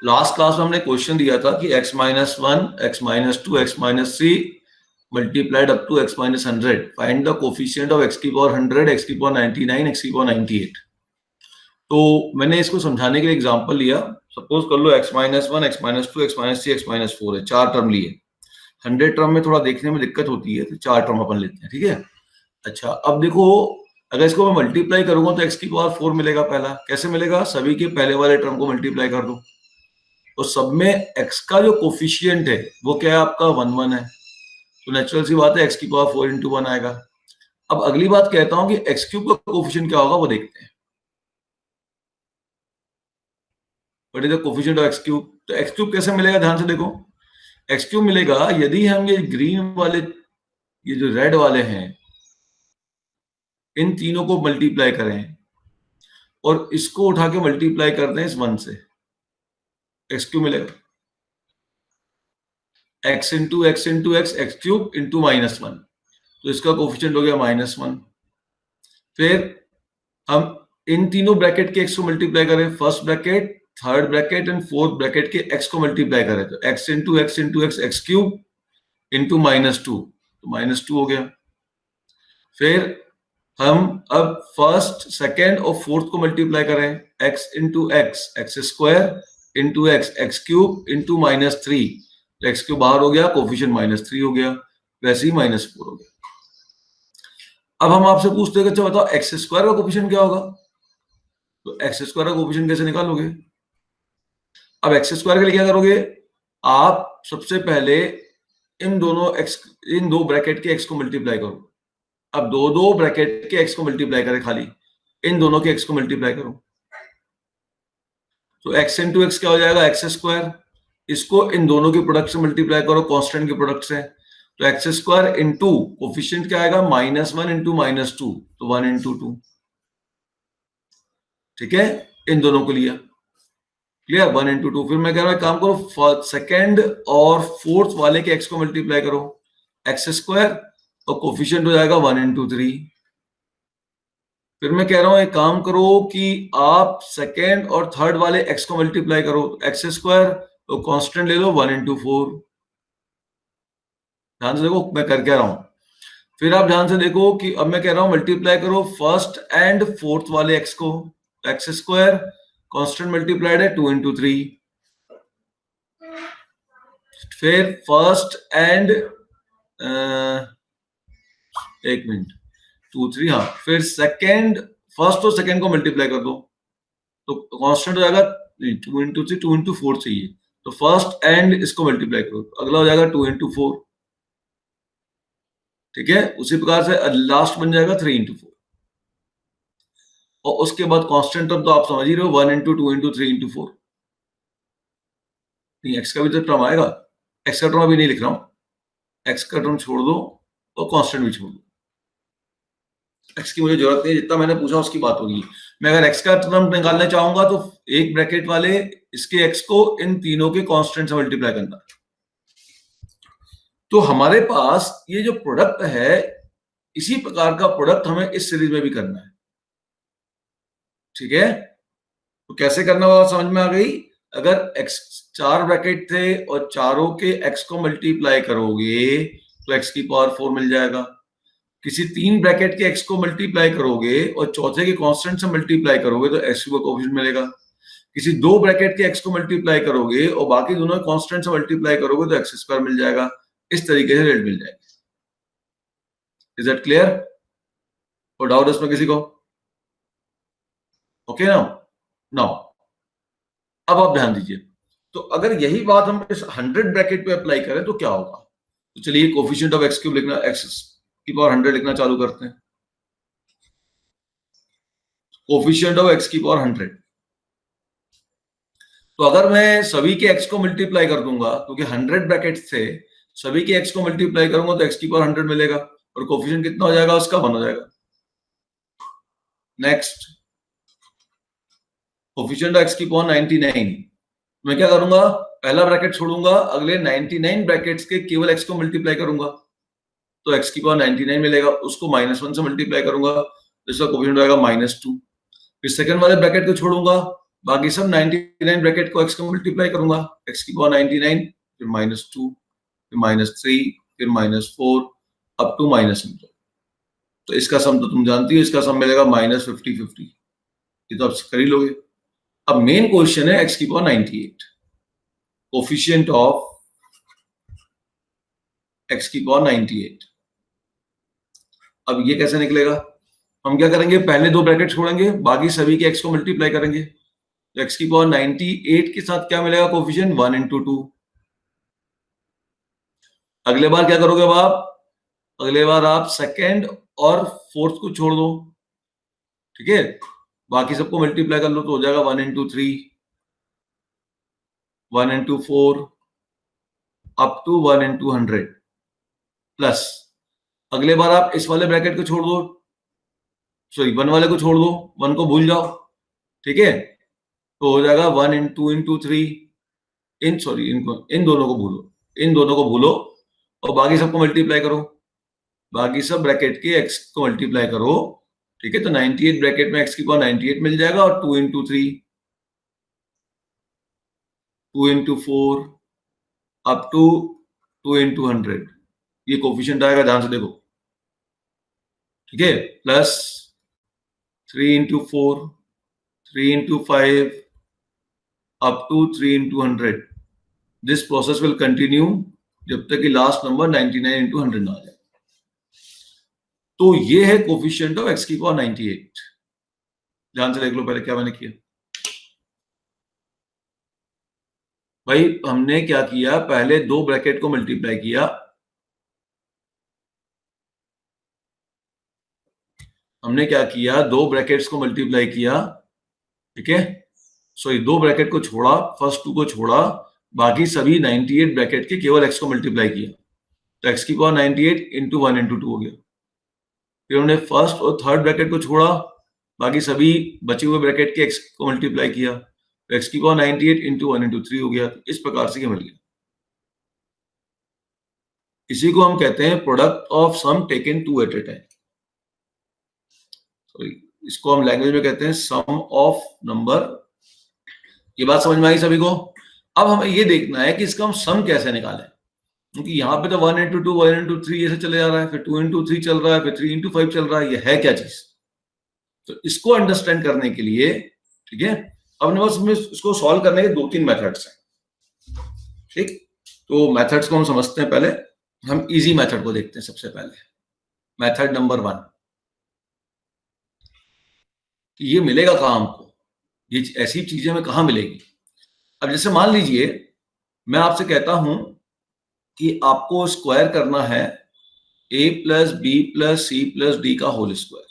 Last class में हमने question दिया था कि x minus 1, x minus 2, x minus 3 multiplied up to x minus 100, find the coefficient of x की power 100, x की पावर 99, x की पावर 98। तो मैंने इसको समझाने के लिए एग्जांपल लिया। सपोज कर लो x minus 1, x minus 2, x minus 3, x minus 4 है, चार टर्म लिए। 100 टर्म में थोड़ा देखने में दिक्कत होती है, तो चार टर्म अपन लेते हैं, ठीक है। अच्छा, अब देखो, अगर इसको मैं मल्टीप्लाई करूंगा तो x की पावर 4 मिलेगा। पहला कैसे मिलेगा? सभी के पहले वाले टर्म को मल्टीप्लाई कर दो, तो सब में x का जो कोफिशिएंट है वो क्या है? आपका 1 1 है, तो नेचुरल सी बात है x की पावर 4 इंटू 1 आएगा। अब अगली बात कहता हूं कि x क्यूब का कोफिशिएंट क्या होगा वो देखते हैं। What is the coefficient of x cube? तो x क्यूब कैसे मिलेगा? ध्यान से देखो, x क्यूब मिलेगा यदि हम ये ग्रीन वाले, ये जो रेड वाले हैं, इन तीनों को मल्टीप्लाई करें और इसको उठा के मल्टीप्लाई कर दें इस 1 से, x क्यूब मिलेगा। x into x into x, x cube into -1, तो इसका कोफिशिएंट हो गया -1। फिर हम इन तीनों ब्रैकेट के x को मल्टीप्लाई करें, first bracket, third bracket and fourth bracket के x को मल्टीप्लाई करें, तो x into x into x, x cube into -2, तो -2 हो गया। फिर हम अब फर्स्ट, सेकेंड और फोर्थ को मल्टीप्लाई करें, x into x, x square into x, x cube into -3, तो एक्स क्यूब बाहर हो गया, कोफिशिएंट -3 हो गया, वैसे ही -4 हो गया। अब हम आपसे पूछते हैं कि अच्छा बताओ एक्स स्क्वायर का कोफिशिएंट क्या होगा? तो एक्स स्क्वायर का कोफिशिएंट कैसे निकालोगे? अब एक्स स्क्वायर के लिए क्या करोगे? आप सबसे पहले इन दो ब्रैकेट के एक्स को मल्टीप्लाई करो। अब दो ब्रैकेट के एक्स को मल्टीप्लाई करें, खाली इन दोनों के एक्स को मल्टीप्लाई करो, तो एक्स इंटू एक्स क्या हो जाएगा? X square. इसको इन दोनों के प्रोडक्ट से मल्टीप्लाई करो, कांस्टेंट के प्रोडक्ट से, तो एक्स स्क्वायर इंटू कोफिशिएंट क्या आएगा? -1 इंटू -2, तो 1 इंटू 2, ठीक है। इन दोनों को लिया, क्लियर, 1 इंटू 2। फिर मैं कह रहा हूं काम करो, सेकेंड और फोर्थ वाले के एक्स को मल्टीप्लाई करो, एक्स स्क्वायर और कोफिशिएंट हो जाएगा 1 इंटू 3। फिर मैं कह रहा हूं एक काम करो कि आप सेकेंड और थर्ड वाले एक्स को मल्टीप्लाई करो, एक्स स्क्वायर तो कांस्टेंट ले लो 1 इंटू 4। ध्यान से देखो मैं कर क्या रहा हूं। फिर आप ध्यान से देखो कि अब मैं कह रहा हूं मल्टीप्लाई करो फर्स्ट एंड फोर्थ वाले एक्स को, एक्स स्क्वायर कांस्टेंट मल्टीप्लाइड है 2 इंटू 3। फिर फर्स्ट एंड एक मिनट, 2 3, हाँ, फिर सेकेंड, फर्स्ट और सेकेंड को मल्टीप्लाई कर दो, तो कांस्टेंट हो जाएगा 2 इंटू 3, 2 इंटू 4 चाहिए, तो फर्स्ट एंड इसको मल्टीप्लाई करो, तो अगला हो जाएगा 2 इंटू 4, ठीक है। उसी प्रकार से लास्ट बन जाएगा 3 इंटू 4, और उसके बाद कांस्टेंट टर्म तो आप समझ ही रहे हो, 1 इंटू 2 इंटू 3 इंटू 4। नहीं, एक्स का भी तो टर्म आएगा, एक्स का टर्म अभी नहीं लिख रहा हूं, एक्स का टर्म छोड़ दो और कांस्टेंट भी छोड़ दो, एक्स की मुझे जरूरत नहीं है, जितना मैंने पूछा उसकी बात होगी। मैं अगर एक्स का टर्म निकालना चाहूंगा तो एक ब्रैकेट वाले इसके एक्स को इन तीनों के कांस्टेंट से मल्टीप्लाई करना। तो हमारे पास ये जो प्रोडक्ट है, इसी प्रकार का प्रोडक्ट हमें इस सीरीज में भी करना है, ठीक है। तो कैसे करना होगा समझ में आ गई? अगर एक्स, चार ब्रैकेट थे और चारों के एक्स को मल्टीप्लाई करोगे तो एक्स की पावर 4 मिल जाएगा। किसी तीन ब्रैकेट के एक्स को मल्टीप्लाई करोगे और चौथे के कांस्टेंट से मल्टीप्लाई करोगे तो एक्स का कोफिशिएंट मिलेगा। किसी दो ब्रैकेट के एक्स को मल्टीप्लाई करोगे और बाकी दोनों कांस्टेंट से मल्टीप्लाई करोगे तो एक्स स्क्वायर मिल जाएगा। इस तरीके से रेट मिल जाएगी। Is that clear? और डाउट इसमें किसी को? ओके नाउ, अब आप ध्यान दीजिए। तो अगर यही बात हम इस 100 ब्रैकेट पे अप्लाई करें तो क्या होगा? तो चलिए कोफिशिएंट ऑफ एक्स क्यूब लिखना, एक्स की पावर 100 लिखना चालू करते हैं। कोफिशिएंट ऑफ एक्स की पावर 100, तो अगर मैं सभी के एक्स को मल्टीप्लाई कर दूंगा, क्योंकि 100 ब्रैकेट्स थे, सभी के एक्स को मल्टीप्लाई करूंगा तो एक्स की पावर 100 मिलेगा, और कोफिशिएंट कितना हो जाएगा उसका? 1 हो जाएगा। नेक्स्ट, कोफिशिएंट ऑफ एक्स की पावर 99, मैं क्या करूंगा? पहला ब्रैकेट छोड़ूंगा, अगले 99 ब्रैकेट्स के केवल एक्स को मल्टीप्लाई करूंगा, तो एक्स की पावर 99 मिलेगा, उसको -1 से मल्टीप्लाई करूंगा तो इसका कोफिशिएंट हो जाएगा -2। फिर सेकंड वाले ब्रैकेट को छोड़ूंगा, बाकी सब 99 ब्रैकेट को x को मल्टीप्लाई करूंगा, x की पावर 99, फिर -2, फिर -3, फिर -4 अप टू -100। तो इसका सम तो तुम जानती हो, इसका सम मिलेगा -50, ये तो आप कर ही लोगे। अब मेन क्वेश्चन है x की पावर 98, कोफिशिएंट ऑफ x की पावर 98। अब ये कैसे निकलेगा? हम क्या करेंगे, पहले दो ब्रैकेट छोड़ेंगे, बाकी सभी के x को मल्टीप्लाई करेंगे। तो x की पावर 98 के साथ क्या मिलेगा कोफिशिएंट? 1 × 2। अगले बार क्या करोगे अब आप? अगले बार आप सेकेंड और फोर्थ को छोड़ दो, ठीक है, बाकी सबको मल्टीप्लाई कर लो तो हो जाएगा 1 × 3, 1 × 4 अप टू 1 × 100 प्लस। अगले बार आप इस वाले ब्रैकेट को छोड़ दो, सॉरी 1 वाले को छोड़ दो, 1 को भूल जाओ, ठीक है, तो हो जाएगा 1 × 2 × 3, इन दोनों को भूलो, इन दोनों को भूलो और बाकी सबको मल्टीप्लाई करो, बाकी सब ब्रैकेट के x को मल्टीप्लाई करो, ठीक है। तो 98 ब्रैकेट में x की पावर 98 मिल जाएगा और 2 × 3, 2 × 4 अप टू 2 × 100, ये कोफिशिएंट आएगा, ध्यान से देखो, ठीक है, plus 3 × 4, 3 × 5 up to 3 × 100। This process will continue जब तक कि लास्ट नंबर 99 × 100 ना आ जाए। तो ये है कोफिशिएंट ऑफ x की पावर 98। ध्यान से देख लो पहले क्या मैंने किया। भाई हमने क्या किया, पहले दो ब्रैकेट को मल्टीप्लाई किया, हमने क्या किया, दो ब्रैकेट्स को मल्टीप्लाई किया, ठीक है, सॉरी दो ब्रैकेट को छोड़ा, फर्स्ट टू को छोड़ा, बाकी सभी 98 ब्रैकेट के केवल x को मल्टीप्लाई किया, तो x की पावर 98 × 1 × 2 हो गया। फिर हमने फर्स्ट और थर्ड ब्रैकेट को छोड़ा, बाकी सभी बचे हुए ब्रैकेट के x को मल्टीप्लाई किया, तो x की पावर 98 × 1 × 3 हो गया। तो इस प्रकार से ये मिल गया। इसी को हम कहते हैं product of sum taken two at a time, sorry इसको हम लैंग्वेज में कहते हैं सम ऑफ नंबर। ये बात समझ में आई सभी को? अब हमें ये देखना है कि इसका हम सम कैसे निकालें, क्योंकि यहाँ पे तो 1 × 2, 1 × 3 ऐसे चले जा रहा है, फिर 2 × 3 चल रहा है, फिर 3 × 5 चल रहा है, ये है क्या चीज? तो इसको अंडरस्टैंड करने के लिए, ठीक है, अपने पास में इसको सॉल्व करने के 2-3 मेथड्स हैं, ठीक। तो मेथड्स को हम समझते हैं। पहले हम इजी मेथड को देखते हैं। सबसे पहले मेथड नंबर 1, ये मिलेगा कहाँ हमको, ये ऐसी चीजें हमें कहाँ मिलेगी? अब जैसे मान लीजिए मैं आपसे कहता हूं कि आपको स्क्वायर करना है a + b + c + d का होल स्क्वायर।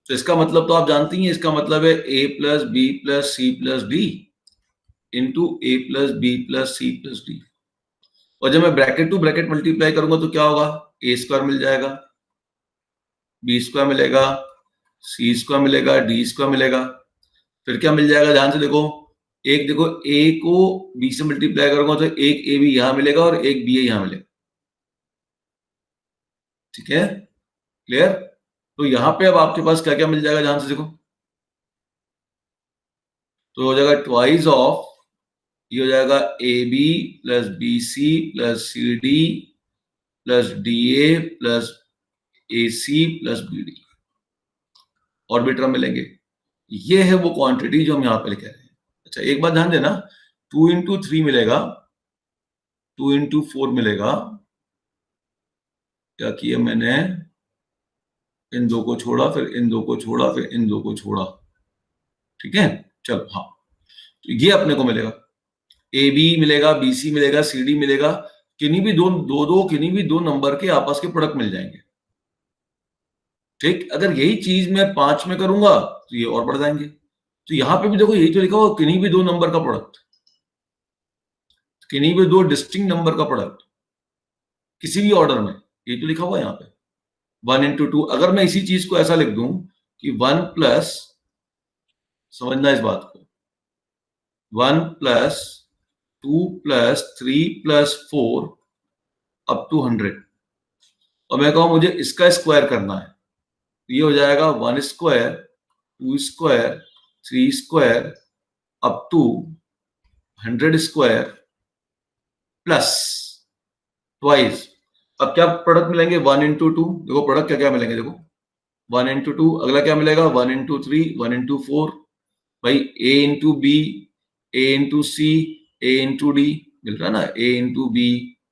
तो इसका मतलब तो आप जानती हैं, इसका मतलब है a + b + c + d into a + b + c + d। और जब मैं ब्रैकेट टू ब्रैकेट मल्टीप्लाई करूंगा तो क्या होगा, a² मिल जाएगा, b² मिलेगा, c² मिलेगा, d² मिलेगा। फिर क्या मिल जाएगा, ध्यान से देखो, एक देखो a को b से मल्टीप्लाई करूंगा तो एक a भी यहां मिलेगा और एक b यहां मिलेगा, ठीक है, क्लियर? तो यहां पे अब आपके पास क्या क्या मिल जाएगा, ध्यान से देखो, तो हो जाएगा ट्वाइस ऑफ, ये हो जाएगा AB + BC + CD + DA + AC + BD, और भी टर्म मिलेंगे। ये है वो क्वांटिटी जो हम यहाँ पे लिख रहे हैं। अच्छा एक बात ध्यान देना, 2 × 3 मिलेगा, 2 × 4 मिलेगा, क्या किया मैंने, इन दो को छोड़ा, फिर इन दो को छोड़ा, फिर इन दो को छोड़ा, ठीक है, चलो हाँ, तो ये अपने को मिलेगा, AB मिलेगा, BC मिलेगा, CD मिलेगा, किन्हीं भी किन्हीं भी दो नंबर के आपस के प्रोडक्ट मिल जाएंगे, ठीक। अगर यही चीज मैं 5 में करूंगा तो ये और बढ़ जाएंगे। तो यहां पे भी देखो यही तो लिखा हुआ, किन्हीं भी दो नंबर का प्रोडक्ट, किन्हीं भी दो डिस्टिंक्ट नंबर का प्रोडक्ट किसी भी ऑर्डर में, ये तो लिखा हुआ है यहाँ पे 1 × 2। अगर मैं इसी चीज को ऐसा लिख दूं कि 1 प्लस, समझना इस बात को, 1 + 2 + 3 + 4 अप टू 100, और मैं कहूं मुझे इसका स्क्वायर करना है, तो ये हो जाएगा 1² 2² 3 square up to 100 square plus twice. अब क्या प्रोडक्ट मिलेंगे? 1 इंटू 2। देखो प्रोडक्ट क्या क्या मिलेंगे, देखो 1 इंटू 2, अगला क्या मिलेगा? 1 इंटू 3, 1 इंटू 4, भाई A into B, A into C, A into D मिल रहा है ना, A into B,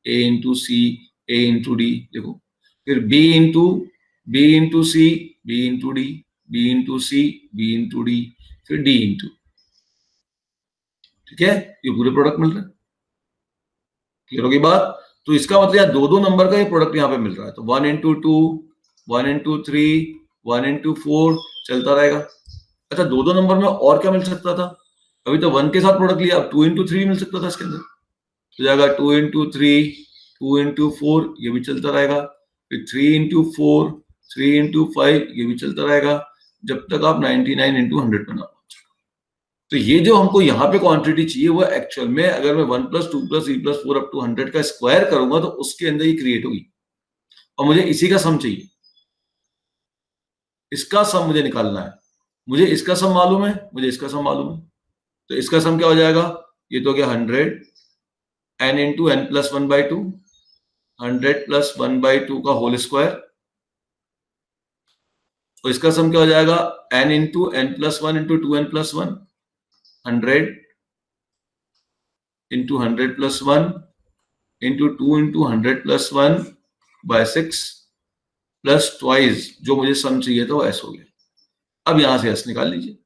A into C, A into D. देखो फिर B into C, B into D, B into C, B into D, फिर D into. ठीक है, ये पूरे प्रोडक्ट मिल रहे हैं। क्लियर होगी बात? तो इसका मतलब यहाँ दो दो नंबर का ये प्रोडक्ट यहाँ पे मिल रहा है। तो 1 इंटू 2, 1 इंटू 3, 1 इंटू 4 चलता रहेगा। अच्छा, दो दो नंबर में और क्या मिल सकता था? अभी तो 1 के साथ प्रोडक्ट लिया, अब 2 इंटू 3 मिल सकता था इसके अंदर। तो जाएगा 2 इंटू 3, 2 इंटू 4, ये भी चलता रहेगा। फिर 3 इंटू 4, 3 इंटू 5, ये भी चलता रहेगा जब तक आप 99 इंटू 100 पे ना पहुंचे। तो ये जो हमको यहाँ पे क्वांटिटी चाहिए वो एक्चुअल में अगर मैं 1 plus 2 plus 3 plus 4 up to 100 का स्क्वायर करूंगा तो उसके अंदर ही क्रिएट होगी, और मुझे इसी का सम चाहिए। इसका सम मुझे निकालना है। मुझे इसका सम मालूम है, मुझे इसका सम मालूम है। तो इसका सम क्या हो जाएगा? ये तो क्या 100 n into n plus 1/2, 100 plus 1/2 का होल स्क्वायर। तो इसका सम क्या हो जाएगा? n into n plus 1 into 2n plus 1, 100 into 100 plus 1 into 2 into 100 plus 1 by 6 plus twice जो मुझे सम चाहिए था वो s हो गया। अब यहां से s निकाल लीजिए।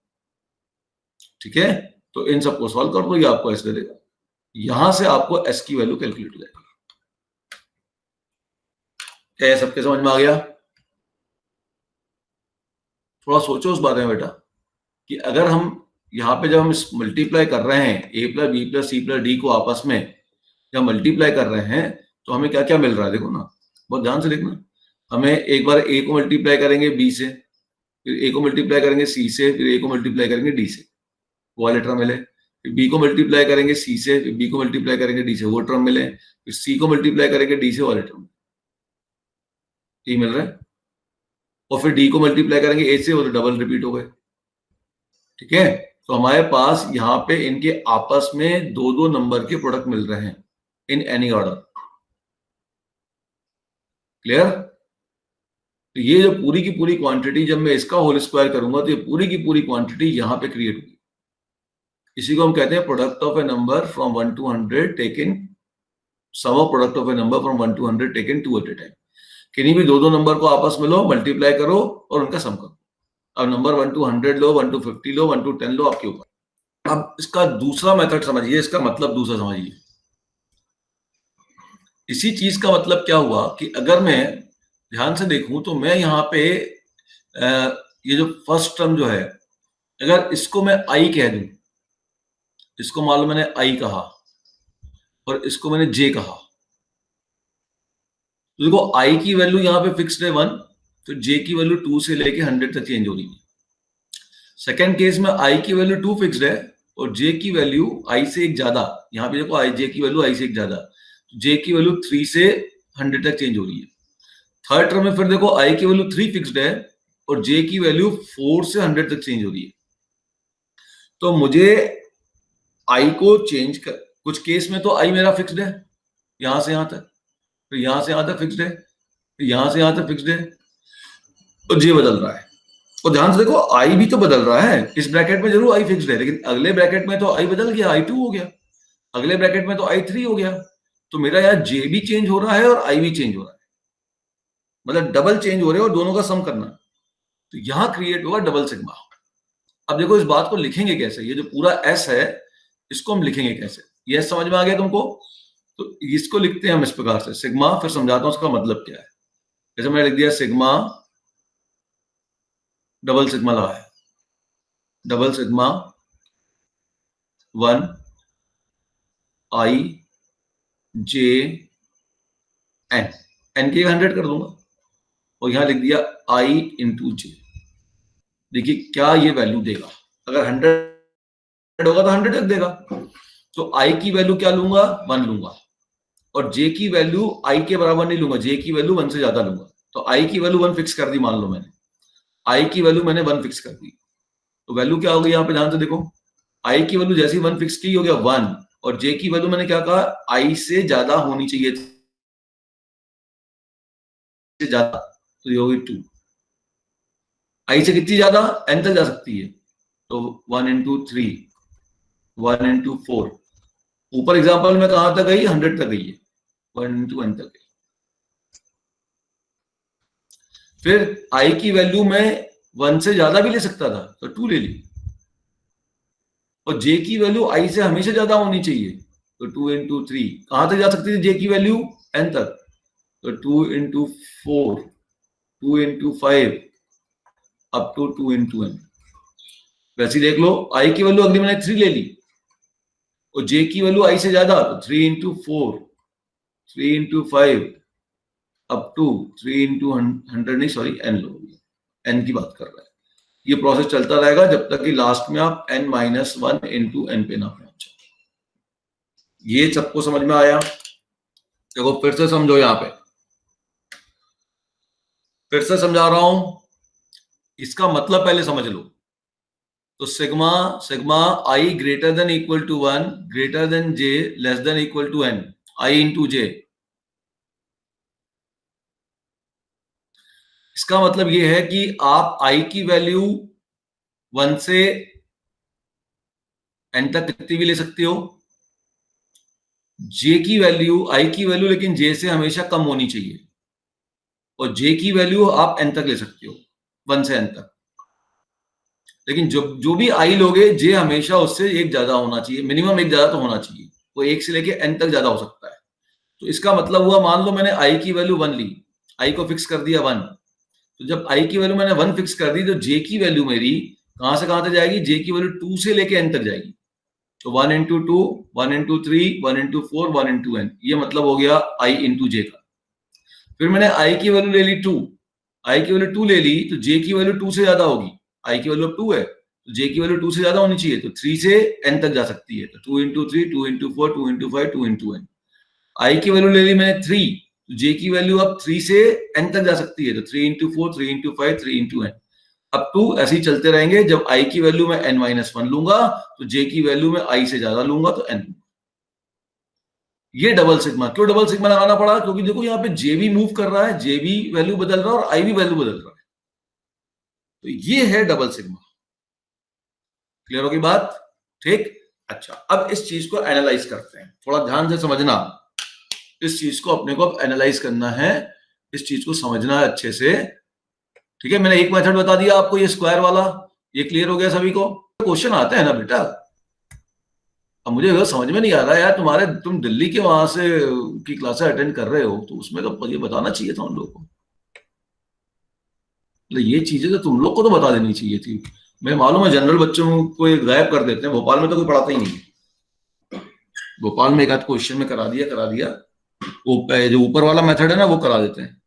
ठीक है, तो इन सबको सॉल्व कर दो, ये आपको s दे देगा। यहां से आपको s की वैल्यू कैलकुलेट हो जाएगी। क्या ये सबके समझ में आ गया? थोड़ा सोचो उस बारे में बेटा कि अगर हम यहाँ पे जब हम मल्टीप्लाई कर रहे हैं a plus b plus c plus d को आपस में जब मल्टीप्लाई कर रहे हैं तो हमें क्या क्या मिल रहा है? देखो ना, बहुत ध्यान से देखना। हमें एक बार a को मल्टीप्लाई करेंगे b से, फिर a को मल्टीप्लाई करेंगे c से, फिर a को मल्टीप्लाई करेंगे d से, वो वाले टर्म मिले। फिर b को मल्टीप्लाई करेंगे c से, फिर b को मल्टीप्लाई करेंगे d से, वो टर्म मिले। फिर c को मल्टीप्लाई करेंगे d से, वाले टर्म ये मिल रहा है। और फिर d को मल्टीप्लाई करेंगे a से, वो तो डबल रिपीट हो गए। ठीक है, तो हमारे पास यहाँ पे इनके आपस में दो दो नंबर के प्रोडक्ट मिल रहे हैं इन एनी ऑर्डर। क्लियर? तो ये जो पूरी की पूरी क्वांटिटी जब मैं इसका होल स्क्वायर करूंगा तो ये पूरी की पूरी क्वांटिटी यहां पे क्रिएट होगी। इसी को हम कहते हैं product of a number from 1 to 100 taken, sum of product of a number from 1 to 100 taken 2 at a time. किन्हीं भी दो दो नंबर को आपस में लो, मल्टीप्लाई करो और उनका सम करो। अब number 1 to 100 low, 1 to 50 low, 1 to 10 लो, आपके ऊपर। अब इसका दूसरा मेथड समझिए, इसका मतलब दूसरा समझिए। इसी चीज का मतलब क्या हुआ कि अगर मैं ध्यान से देखूं तो मैं यहाँ पे ये जो फर्स्ट टर्म जो है, अगर इसको मैं आई कह दूं, इसको मान लो मैंने आई कहा और इसको मैंने जे कहा, तो देखो आई की वैल्यू यहाँ पे फिक्स्ड है 1, तो जे की वैल्यू 2 से लेके 100 तक चेंज हो रही है। सेकेंड केस में आई की वैल्यू 2 फिक्स्ड है और जे की वैल्यू आई से एक ज्यादा, यहाँ पे देखो आई जे की वैल्यू आई से एक ज्यादा, जे की वैल्यू 3 से 100 तक चेंज हो रही है। थर्ड टर्म में फिर देखो आई की वैल्यू 3 फिक्स्ड है और जे की वैल्यू 4 से 100 तक चेंज हो रही है। तो मुझे आई को चेंज कर, कुछ केस में तो आई मेरा फिक्स्ड है यहां से यहां तक, फिर यहां से यहां तक फिक्स्ड है, फिर यहां से यहां तक फिक्स्ड है, तो जे बदल रहा है। और ध्यान से देखो आई भी तो बदल रहा है। इस ब्रैकेट में जरूर आई फिक्स्ड है, लेकिन अगले ब्रैकेट में तो आई बदल गया, आई 2 हो गया, अगले ब्रैकेट में तो आई 3 हो गया। तो मेरा यार जे भी चेंज हो रहा है और आई भी चेंज हो रहा है, मतलब डबल चेंज हो रहे हैं और दोनों का सम करना। तो यहां क्रिएट होगा डबल सिग्मा। अब देखो इस बात को लिखेंगे कैसे, ये जो पूरा एस है इसको हम लिखेंगे कैसे, ये समझ में आ गया तुमको? तो इसको लिखते हैं हम इस प्रकार से, सिग्मा, फिर समझाता हूं उसका मतलब क्या है। जैसे मैंने लिख दिया सिग्मा, डबल सिग्मा लगाया, डबल सिग्मा 1 आई जे एन, एन के 100 कर दूंगा और यहां लिख दिया आई इंटू जे। देखिए क्या ये वैल्यू देगा, अगर 100 होगा तो 100 तक देगा। तो आई की वैल्यू क्या लूंगा? 1 लूंगा, और जे की वैल्यू आई के बराबर नहीं लूंगा, जे की वैल्यू 1 से ज्यादा लूंगा। तो आई की वैल्यू 1 फिक्स कर दी, मान लो मैंने आई की वैल्यू मैंने 1 फिक्स कर दी, तो वैल्यू क्या होगी यहाँ पे, ध्यान से देखो, आई की वैल्यू जैसी 1 फिक्स की हो गया 1, और जे की वैल्यू मैंने क्या कहा, आई से ज्यादा होनी चाहिए, से ज्यादा, तो ये होगी 2। आई से कितनी ज्यादा, एन तक जा सकती है, तो 1 इंटू 3, 1 इंटू 4, ऊपर एग्जाम्पल में कहां तक गई, 100 तक गई है, 1 इंटू एन तक गई। फिर आई की वैल्यू में 1 से ज्यादा भी ले सकता था, तो 2 ले ली, और जे की वैल्यू आई से हमेशा ज्यादा होनी चाहिए, तो 2 इंटू 3, कहां तक जा सकती थी जे की वैल्यू, एन तक, तो 2 into 4, 2 into 5, up to 2 into n. वैसे देख लो, आई की वैल्यू अगली मैंने 3 ले ली, और जे की वैल्यू आई से ज्यादा, तो 3 into 4, 3 into 5, up to 3 into 100, नहीं सॉरी, एन लो, एन की बात कर रहा है। ये प्रोसेस चलता रहेगा जब तक कि लास्ट में आप n माइनस 1 इंटू एन पे ना पहुंच जाओ। ये सबको समझ में आया? देखो फिर से समझो, यहां पे फिर से समझा रहा हूं, इसका मतलब पहले समझ लो। तो sigma sigma I greater than equal to 1, greater than J, less than equal to N, I into J. इसका मतलब यह है कि आप आई की वैल्यू 1 से एन तक कितनी भी ले सकते हो, जे की वैल्यू, आई की वैल्यू लेकिन जे से हमेशा कम होनी चाहिए, और जे की वैल्यू आप एन तक ले सकते हो, 1 से एन तक, लेकिन जो भी आई लोगे, जे हमेशा उससे एक ज्यादा होना चाहिए, मिनिमम एक ज्यादा तो होना चाहिए, वो 1 से लेके एन तक ज्यादा हो सकता है। तो इसका मतलब हुआ, मान लो मैंने आई की वैल्यू 1 ली, आई को फिक्स कर दिया 1, तो जब आई की वैल्यू मैंने 1 फिक्स कर दी, तो जे की वैल्यू मेरी कहां से कहां तक जाएगी, जे की वैल्यू 2 से लेके एन तक जाएगी, तो 1 into 2, 1 into 3, 1 into 4, 1 into n, ये मतलब हो गया आई इंटू जे का। फिर मैंने आई की वैल्यू ले ली 2, आई की वैल्यू 2 ले ली, तो जे की वैल्यू 2 से ज्यादा होगी, आई की वैल्यू 2 है, तो जे की वैल्यू 2 से ज्यादा होनी चाहिए, तो 3 से एन तक जा सकती है, तो 2 into 3, 2 into 4, 2 into 5, 2 into N. I की वैल्यू ले ली मैंने 3, तो जे की वैल्यू अब 3 से एन तक जा सकती है, तो 3 इंटू 4, 3 इंटू 5, 3 इंटू एन। अब 2 ऐसे ही चलते रहेंगे, जब आई की वैल्यू में एन माइनस 1 लूंगा, तो जे की वैल्यू में आई से ज्यादा लूंगा, तो एन। ये डबल सिग्मा, क्यों डबल सिग्मा लगाना पड़ा, क्योंकि देखो यहाँ पे जे भी मूव कर रहा है, जे भी वैल्यू बदल रहा है, और आई भी वैल्यू बदल रहा है, तो ये है डबल सिग्मा। क्लियर होगी बात? ठीक। अच्छा, अब इस चीज को एनालाइज करते हैं, थोड़ा ध्यान से समझना, इस चीज को अपने को अब एनालाइज करना है, इस चीज को समझना है अच्छे से। ठीक है, मैंने एक मेथड बता दिया आपको, ये स्क्वायर वाला, ये क्लियर हो गया सभी को? क्वेश्चन आता है ना बेटा, अब मुझे अगर समझ में नहीं आ रहा यार, तुम दिल्ली के वहां से की क्लासेस अटेंड कर रहे हो, तो उसमें तो ये बताना चाहिए था उन लोगों को, ये चीजें तो तुम लोग को तो बता देनी चाहिए थी। मैं मालूम है जनरल बच्चों को गायब कर देते हैं, भोपाल में तो कोई पढ़ाता ही नहीं है। भोपाल में एक आध क्वेश्चन में करा दिया, वो जो ऊपर वाला मेथड है ना, वो करा देते हैं,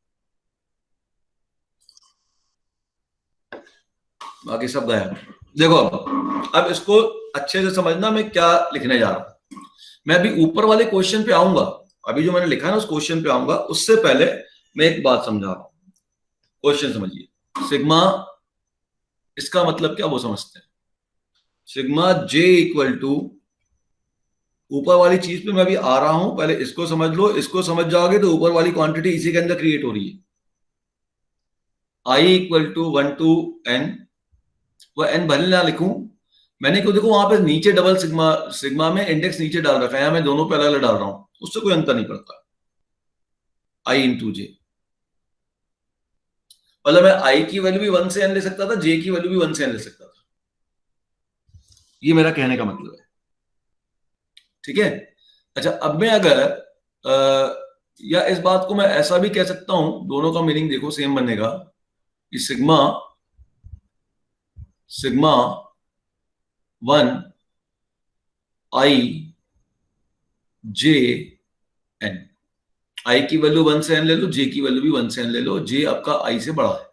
बाकी सब गायब। देखो अब इसको अच्छे से समझना, मैं क्या लिखने जा रहा हूं। मैं अभी ऊपर वाले क्वेश्चन पे आऊंगा, अभी जो मैंने लिखा है ना उस क्वेश्चन पे आऊंगा, उससे पहले मैं एक बात समझा रहा हूं। क्वेश्चन समझिए, सिग्मा, इसका मतलब क्या वो समझते हैं। सिग्मा जे इक्वल टू, ऊपर वाली चीज पे मैं अभी आ रहा हूं, पहले इसको समझ लो, इसको समझ जाओगे तो ऊपर वाली क्वांटिटी इसी के अंदर क्रिएट हो रही है। I equal to 1 to N, वो एन भले ना लिखूं मैंने, क्यों, देखो वहां पे नीचे डबल सिग्मा, सिग्मा में इंडेक्स नीचे डाल रखा है, यहां मैं दोनों पे अलग अलग डाल रहा हूं, उससे कोई अंतर नहीं पड़ता। आई इंटू जे, मतलब मैं आई की वैल्यू भी 1 से एन ले सकता था, जे की वैल्यू भी 1 से एन ले सकता था, ये मेरा कहने का मतलब है। ठीक है। अच्छा, अब मैं अगर या इस बात को मैं ऐसा भी कह सकता हूं, दोनों का मीनिंग देखो सेम बनेगा, कि sigma sigma 1 I J N, I की वैल्यू 1 से एन ले लो, जे की वैल्यू भी 1 से एन ले लो, जे आपका आई से बड़ा है,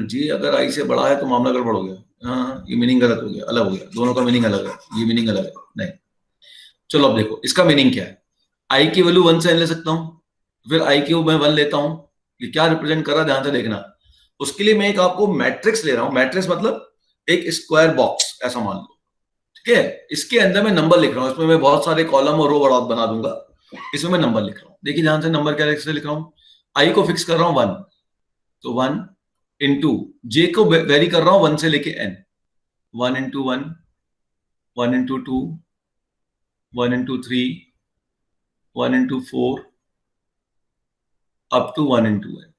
जे अगर आई से बड़ा है तो मामला गड़बड़ हो गया, हाँ ये मीनिंग गलत हो गया, अलग हो गया, दोनों का मीनिंग अलग है, ये मीनिंग अलग है, नहीं। चलो अब देखो इसका मीनिंग क्या है, आई की वैल्यू 1 से एन ले सकता हूं, फिर आई की मैं 1 लेता हूं, ये क्या रिप्रेजेंट कर रहा है, ध्यान से देखना। उसके लिए मैं एक आपको मैट्रिक्स ले रहा हूं, मैट्रिक्स मतलब एक स्क्वायर बॉक्स ऐसा मान लो, ठीक है। इसके अंदर मैं नंबर लिख रहा हूं, इसमें मैं बहुत सारे कॉलम और रो बना दूंगा, इसमें मैं नंबर लिख रहा हूं। देखिए ध्यान से, नंबर क्या लिख रहा हूं, आई को फिक्स कर रहा हूं 1, तो 1 इंटू जे को वेरी कर रहा हूं 1 से लेके n, 1 into 1, 1 into 2, 1 into 3, 1 into 4 up to 1 into n.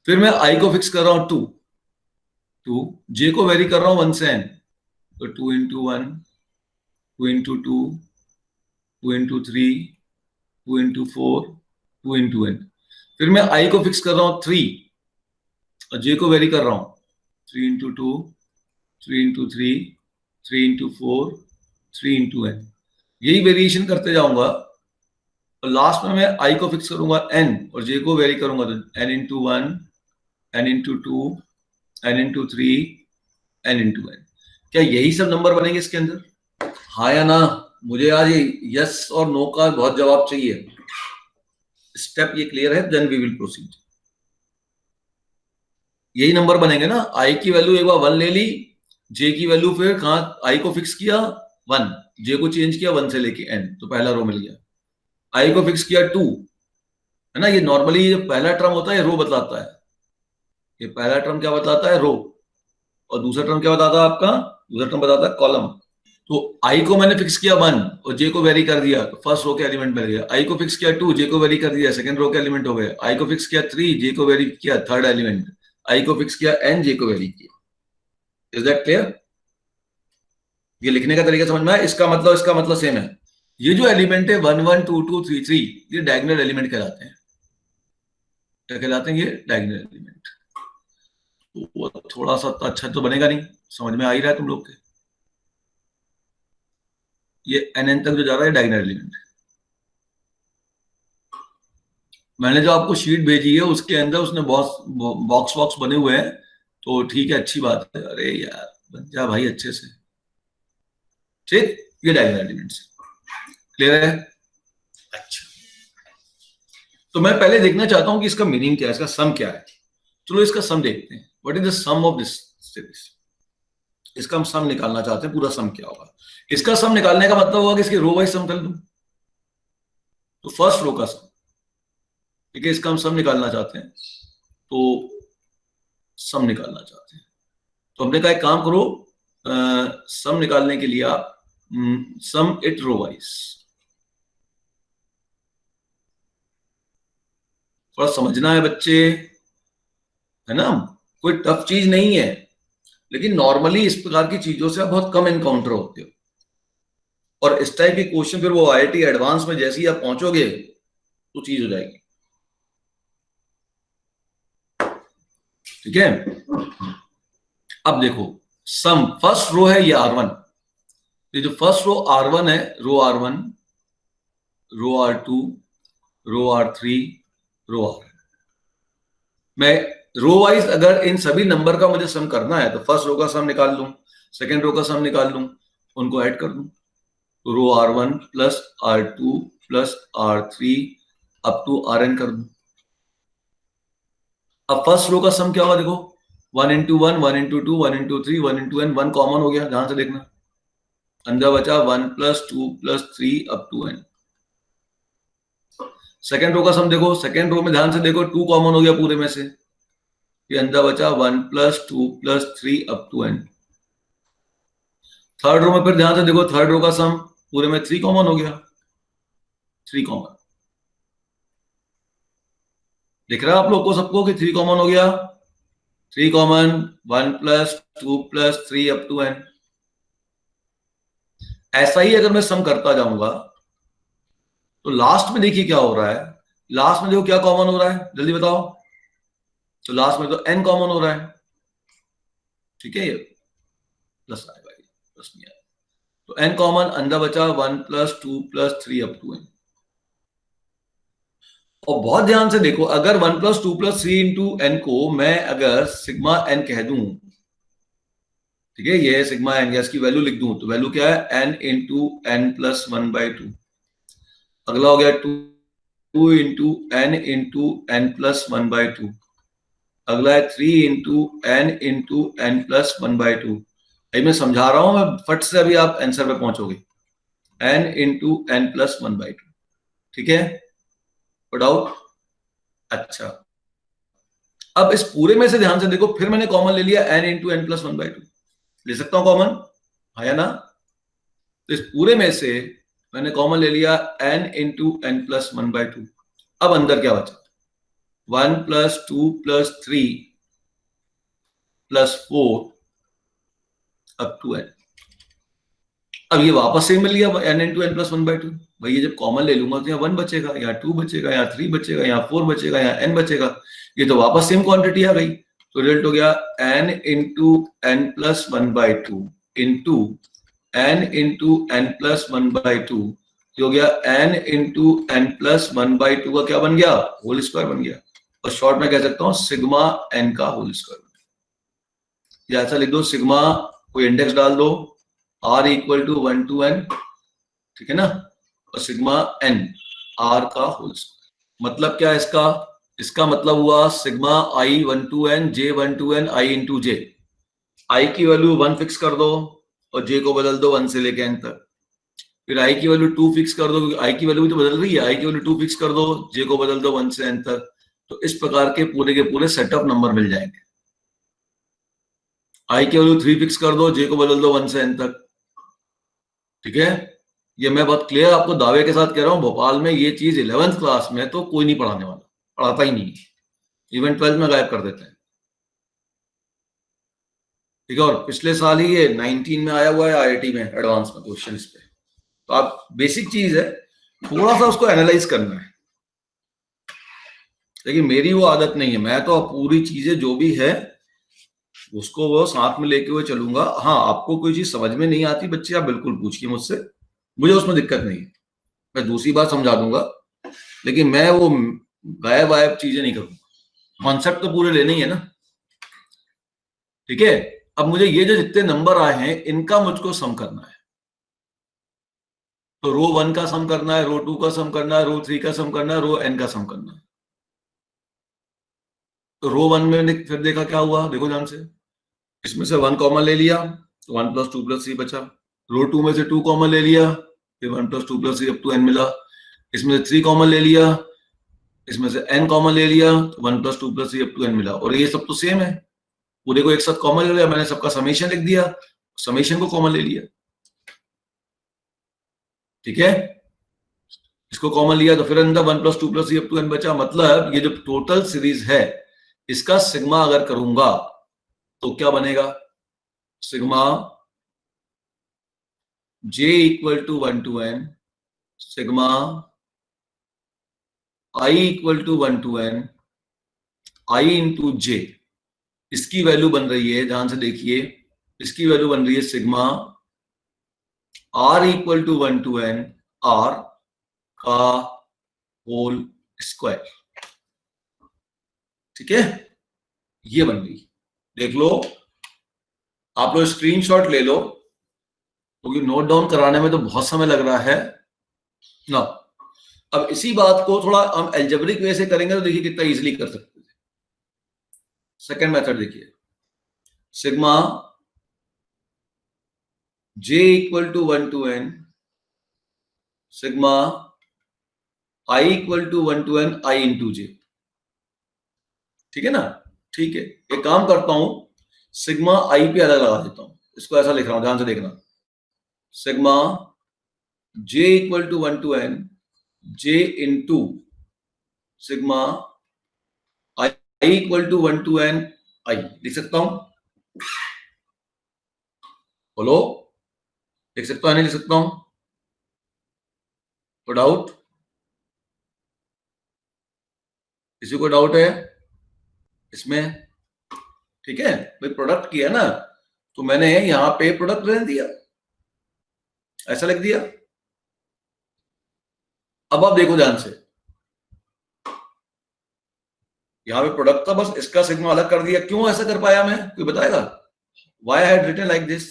फिर मैं आई को फिक्स कर रहा हूं 2, जे को वेरी कर रहा हूं 1 से एन, तो 2 into 1, 2 into 2, 2 into 3, 2 into 4, 2 into n. फिर मैं आई को फिक्स कर रहा हूं 3 और जे को वेरी कर रहा हूं 3 into 2, 3 into 3, 3 into 4, 3 into n. यही वेरिएशन करते जाऊंगा और लास्ट में मैं आई को फिक्स करूंगा एन और जे को वेरी करूंगा, तो n into 1, n into 2, n into 3, n into n. क्या यही सब नंबर बनेंगे इसके अंदर? हाँ या ना? मुझे आज यस और नो का बहुत जवाब चाहिए। स्टेप ये क्लियर है? Then we will proceed. यही नंबर बनेंगे ना? आई की वैल्यू एक बार 1 ले ली, जे की वैल्यू फिर कहां, आई को फिक्स किया 1, जे को चेंज किया 1 से लेके एन, तो पहला रो मिल गया। आई को फिक्स किया 2, है ना। ये नॉर्मली जो पहला टर्म होता है रो बतलाता है, ये पहला टर्म क्या बतलाता है, रो, और दूसरा टर्म क्या बताता है आपका, दूसरा टर्म बताता है कॉलम। तो आई को मैंने फिक्स किया 1 और जे को वेरी कर दिया, तो फर्स्ट रो के एलिमेंट मिल गया। आई को फिक्स किया 2, जे को वेरी कर दिया, सेकंड रो के एलिमेंट हो गए। आई को फिक्स किया 3, जे को वेरी किया, थर्ड एलिमेंट। आई को फिक्स किया एन, जे को वेरी किया। Is that clear? ये लिखने का तरीका समझ में आया? इसका मतलब सेम है। ये जो एलिमेंट है 1 1 2 2 3 3, ये डायगोनल एलिमेंट कहलाते हैं। क्या कहलाते हैं ये? Diagonal element. तो वो थोड़ा सा अच्छा तो बनेगा नहीं, समझ में आ ही रहा है तुम लोग के? ये एन तक जो जा रहा है डायगोनल एलिमेंट। मैंने जो आपको शीट भेजी है उसके अंदर उसने बॉक्स बने हुए हैं, तो ठीक है, अच्छी बात है। अरे यार बन जा भाई अच्छे से, ठीक। ये डायगोनल एलिमेंट्स क्लियर है? अच्छा, तो मैं पहले देखना चाहता हूं कि इसका मीनिंग क्या है, इसका सम क्या है। चलो इसका सम देखते हैं। What is the sum of this series? इसका हम सम निकालना चाहते हैं, पूरा सम क्या होगा। इसका सम निकालने का मतलब होगा कि इसके रो वाइज सम कर दूं, तो फर्स्ट रो का सम, ठीक है, इसका हम सम निकालना चाहते हैं, तो सम निकालना चाहते हैं। तो हमने कहा एक काम करो, सम निकालने के लिए आप सम इट रो वाइज, थोड़ा समझना है बच्चे, है ना। कोई टफ चीज नहीं है, लेकिन नॉर्मली इस प्रकार की चीजों से आप बहुत कम एनकाउंटर होते हो, और इस टाइप के क्वेश्चन फिर वो आईआईटी एडवांस में जैसे ही आप पहुंचोगे तो चीज हो जाएगी, ठीक है। अब देखो, सम फर्स्ट रो है ये R1, ये जो फर्स्ट रो R1 है, रो R1, रो R2, रो R3, रो R। मैं रो वाइज अगर इन सभी नंबर का मुझे सम करना है, तो फर्स्ट रो का सम निकाल लूं, सेकंड रो का सम निकाल लूं, उनको ऐड कर दूं, तो row R1 plus R2 plus R3 up to Rn कर दूं। अब फर्स्ट रो का सम क्या होगा, देखो 1 into 1, 1 into 2, 1 into 3, 1 into n, 1 common हो गया, ध्यान से देखना, अंदर बचा 1 plus 2 plus 3 up to n। Second row का सम देखो, सेकंड रो में ध्यान से देखो 2 कॉमन हो गया पूरे में से, ये अंदर बचा 1 plus 2 plus 3 up to n। Third row में फिर ध्यान से देखो, थर्ड रो का सम पूरे में 3 कॉमन हो गया, 3 कॉमन दिख रहा है आप लोग को सबको कि 3 कॉमन हो गया, 3 common, 1 plus 2 plus 3 up to n। ऐसा ही अगर मैं सम करता जाऊंगा तो लास्ट में देखिए क्या हो रहा है, लास्ट में देखो क्या कॉमन हो रहा है, जल्दी बताओ। तो लास्ट में तो n कॉमन हो रहा है, ठीक है, ये प्लस आएगा, ये प्लस नहीं आएगा, तो n कॉमन, अंदर बचा 1 plus 2 plus 3 up to n। और बहुत ध्यान से देखो, अगर 1 प्लस 2 प्लस 3 इंटू n को मैं अगर सिग्मा n कह दूं, ठीक है, ये सिग्मा n, या इसकी वैल्यू लिख दूं, तो वैल्यू क्या है, n इंटू n प्लस 1/2। अगला हो गया 2 into n into n plus 1/2। अगला है 3 इंटू n प्लस 1/2। अभी मैं समझा रहा हूं, मैं फट से अभी आप आंसर पे पहुंचोगे। n प्लस 1/2, ठीक है, डाउट? अच्छा, अब इस पूरे में से ध्यान से देखो, फिर मैंने कॉमन ले लिया n प्लस 1/2। ले सकता हूं कॉमन, हाँ या ना? तो इस पूरे में से मैंने कॉमन ले लिया n प्लस 1/2। अब अंदर क्या बचा? 1 plus 2 plus 3 plus 4 up to n। अब ये वापस से मिल गया n प्लस 1/2। भाई ये जब कॉमन ले लूंगा तो यहाँ 1 बचेगा, यहाँ 2 बचेगा, यहाँ 3 बचेगा, यहाँ 4 बचेगा, यहाँ n बचेगा। ये तो वापस सेम क्वांटिटी आ गई। तो रिजल्ट हो गया n plus 1/2 into n plus 1/2, जो हो गया n प्लस 1/2 का क्या बन गया? होल स्क्वायर बन गया। और शॉर्ट में कह सकता हूं सिग्मा n का होल स्क्वायर। या ऐसा लिख दो, सिग्मा कोई इंडेक्स डाल दो, r equal to 1 to n, ठीक है ना, और सिग्मा n r का होल स्क्वायर। मतलब क्या है इसका? इसका मतलब हुआ sigma i 1 to n j 1 to n i into j. i की वैल्यू 1 फिक्स कर दो और j को बदल दो 1 से लेके n तक। फिर i की वैल्यू 2 फिक्स कर दो, i की वैल्यू भी तो बदल रही है, i की वैल्यू 2 फिक्स कर दो, j को बदल दो 1 से n तक। तो इस प्रकार के पूरे सेटअप नंबर मिल जाएंगे। i की वैल्यू 3 फिक्स कर दो, j को बदल दो 1 से n तक, ठीक है। ये मैं बहुत क्लियर आपको दावे के साथ कह रहा हूं, भोपाल में ये चीज 11th क्लास में तो कोई नहीं पढ़ाने वाला, पढ़ाता ही नहीं, इवन 12th में गायब कर देते हैं, ठीक है। और पिछले साल ही ये 19 में आया हुआ है आईआईटी में एडवांस में क्वेश्चन इस पे। तो आप बेसिक चीज है, थोड़ा सा उसको एनालाइज करना है। लेकिन मेरी वो आदत नहीं है, मैं तो पूरी चीजें जो भी है उसको वो साथ में लेके हुए चलूंगा। हाँ, आपको कोई चीज समझ में नहीं आती बच्चे, आप बिल्कुल पूछिए मुझसे, मुझे उसमें दिक्कत नहीं है, मैं दूसरी बार समझा दूंगा। लेकिन मैं वो गायब वायब चीजें नहीं करूंगा, कॉन्सेप्ट तो पूरे लेने ही है ना, ठीक है। अब मुझे ये जो जितने नंबर आए हैं इनका मुझको सम करना है। तो रो 1 का सम करना है, रो 2 का सम करना है, रो 3 का सम करना है, रो n का सम करना है। तो रो 1 में फिर देखा क्या हुआ, देखो ध्यान से, इसमें से 1 कॉमन ले लिया तो 1 प्लस 2 प्लस 3 बचा। रो 2 में से 2 कॉमन ले लिया, फिर 1 plus 2 plus 3 up to n मिला। इसमें से 3 कॉमन ले लिया, इसमें से n कॉमन ले लिया तो 1 plus 2 plus 3 up to n मिला। और ये सब तो सेम है, पूरे को एक साथ कॉमन ले लिया, मैंने सबका समेशन लिख दिया, समेशन को कॉमन ले लिया, ठीक है। इसको कॉमन लिया तो फिर अंदर 1 plus 2 plus 3 up to n बचा। मतलब ये जो टोटल सीरीज है इसका सिग्मा अगर करूंगा तो क्या बनेगा? Sigma j equal to 1 to n, sigma i equal to 1 to n i into J. इसकी वैल्यू बन रही है, ध्यान से देखिए, इसकी वैल्यू बन रही है sigma r equal to 1 to n r का होल स्क्वायर, ठीक है। ये बन गई, देख लो, आप लोग स्क्रीनशॉट ले लो, क्योंकि नोट डाउन कराने में तो बहुत समय लग रहा है ना। अब इसी बात को थोड़ा हम एल्जेब्रिक वे से करेंगे तो देखिए कितना इजीली कर सकते हैं। सेकंड मेथड देखिए, sigma j equal to 1 to n, sigma i equal to 1 to n i into J, ठीक है ना। ठीक है, एक काम करता हूं, सिग्मा i पे अलग लगा देता हूं, इसको ऐसा लिख रहा हूं, ध्यान से देखना, sigma j equal to 1 to n j into sigma i equal to 1 to n i लिख सकता हूं, बोलो लिख सकता हूं नहीं लिख सकता हूं? तो डाउट, किसी को डाउट है इसमें? ठीक है भाई, प्रोडक्ट किया ना, तो मैंने यहां पे प्रोडक्ट रहने दिया, ऐसा लिख दिया। अब आप देखो ध्यान से, यहां पे प्रोडक्ट था, बस इसका सिग्मा अलग कर दिया। क्यों ऐसा कर पाया मैं, कोई बताएगा? Why I had written like this?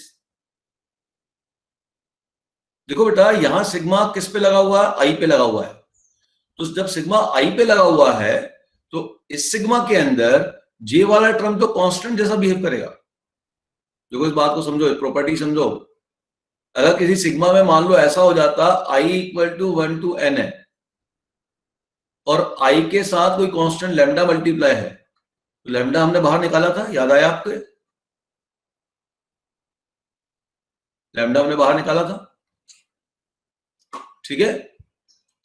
देखो बेटा, यहां सिग्मा किस पे लगा हुआ है? आई पे लगा हुआ है। तो जब सिग्मा आई पे लगा हुआ है तो इस सिग्मा के अंदर जे वाला टर्म तो कांस्टेंट जैसा बिहेव करेगा। देखो इस बात को समझो, प्रॉपर्टी समझो। अगर किसी सिग्मा में मान लो ऐसा हो जाता i equal to 1 to n है और i के साथ कोई कांस्टेंट लैम्डा मल्टीप्लाई है, तो लैम्डा हमने बाहर निकाला था, याद आया आपको? लैम्डा हमने बाहर निकाला था, ठीक है,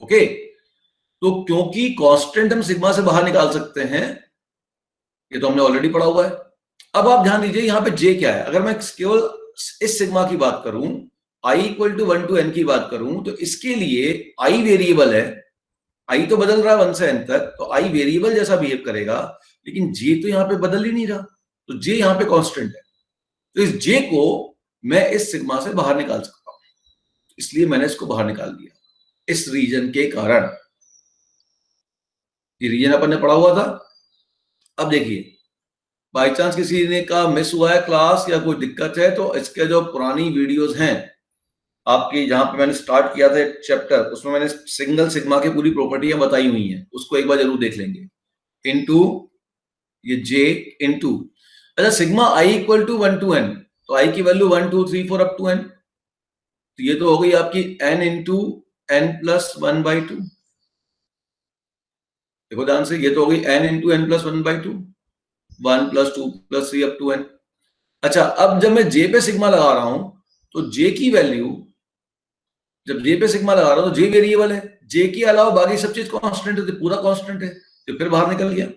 ओके। तो क्योंकि कांस्टेंट हम सिग्मा से बाहर निकाल सकते हैं, ये तो हमने ऑलरेडी पढ़ा हुआ है। अब आप ध्यान दीजिए यहाँ पे जे क्या है। अगर मैं केवल इस सिग्मा की बात करूं, i equal to 1 to n की बात करूं, तो इसके लिए i वेरिएबल है, i तो बदल रहा है 1 से n तक, तो i वेरिएबल जैसा बिहेव करेगा, लेकिन j तो यहाँ पे बदल ही नहीं रहा, तो j यहाँ पे कांस्टेंट है। तो इस j को मैं इस सिग्मा से बाहर निकाल सकता हूं, इसलिए मैंने इसको बाहर निकाल दिया इस रीजन के कारण। ये रीजन अपन ने पढ़ा हुआ था। अब देखिए, बाई चांस किसी ने का मिस हुआ है क्लास या कोई दिक्कत है, तो इसके जो पुरानी वीडियोस हैं आपकी, जहां पे मैंने स्टार्ट किया था चैप्टर, उसमें मैंने सिंगल सिग्मा की पूरी प्रॉपर्टियां बताई हुई हैं, उसको एक बार जरूर देख लेंगे। इनटू ये j इनटू, अच्छा sigma i equal to 1 to n, तो i की वैल्यू 1 2 3 4 अप टू n, तो ये तो हो गई आपकी n इंटू n प्लस 1/2। देखो ध्यान से, ये तो हो गई n into n plus 1/2, 1 plus 2 plus 3 up to n। अच्छा, अब जब मैं j पे सिग्मा लगा रहा हूं, तो j की वैल्यू, जब j पे सिग्मा लगा रहा हूं तो j वेरिएबल है, j के अलावा बाकी सब चीज कांस्टेंट है, तो पूरा कांस्टेंट है, तो फिर बाहर निकल गया।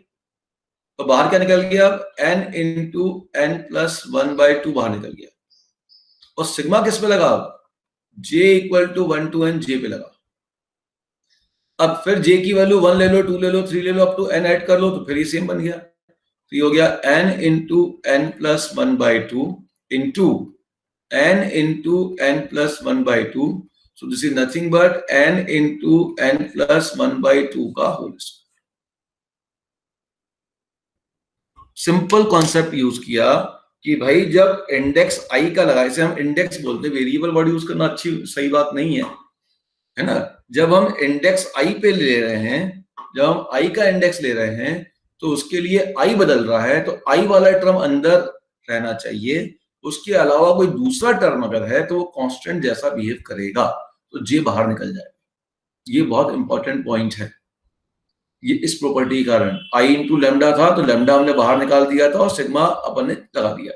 तो बाहर क्या निकल गया? अब n इंटू n प्लस 1/2 बाहर निकल गया। और सिग्मा किस पे लगा? j equal to 1 to n, j पे लगा। अब फिर j की वैल्यू 1 ले लो, 2 ले लो, 3 ले लो, अप टू n ऐड कर लो, तो फिर ये सेम बन गया। तो ये हो गया n into n plus 1/2 into n into n plus 1/2। So this is nothing but n into n plus 1/2 का whole square. Simple concept use किया कि भाई जब इंडेक्स आई का लगा, इसे हम इंडेक्स बोलते हैं, वेरिएबल वर्ड यूज करना अच्छी सही बात नहीं है ना। जब हम इंडेक्स आई पे ले रहे हैं, जब हम आई का इंडेक्स ले रहे हैं, तो उसके लिए आई बदल रहा है, तो आई वाला टर्म अंदर रहना चाहिए, उसके अलावा कोई दूसरा टर्म अगर है तो वो कांस्टेंट जैसा बिहेव करेगा, तो जे बाहर निकल जाएगा। ये बहुत इंपॉर्टेंट पॉइंट है। ये इस प्रॉपर्टी के कारण i इंटू लेमडा था, तो लेमडा हमने बाहर निकाल दिया था और सिग्मा अपन ने लगा दिया।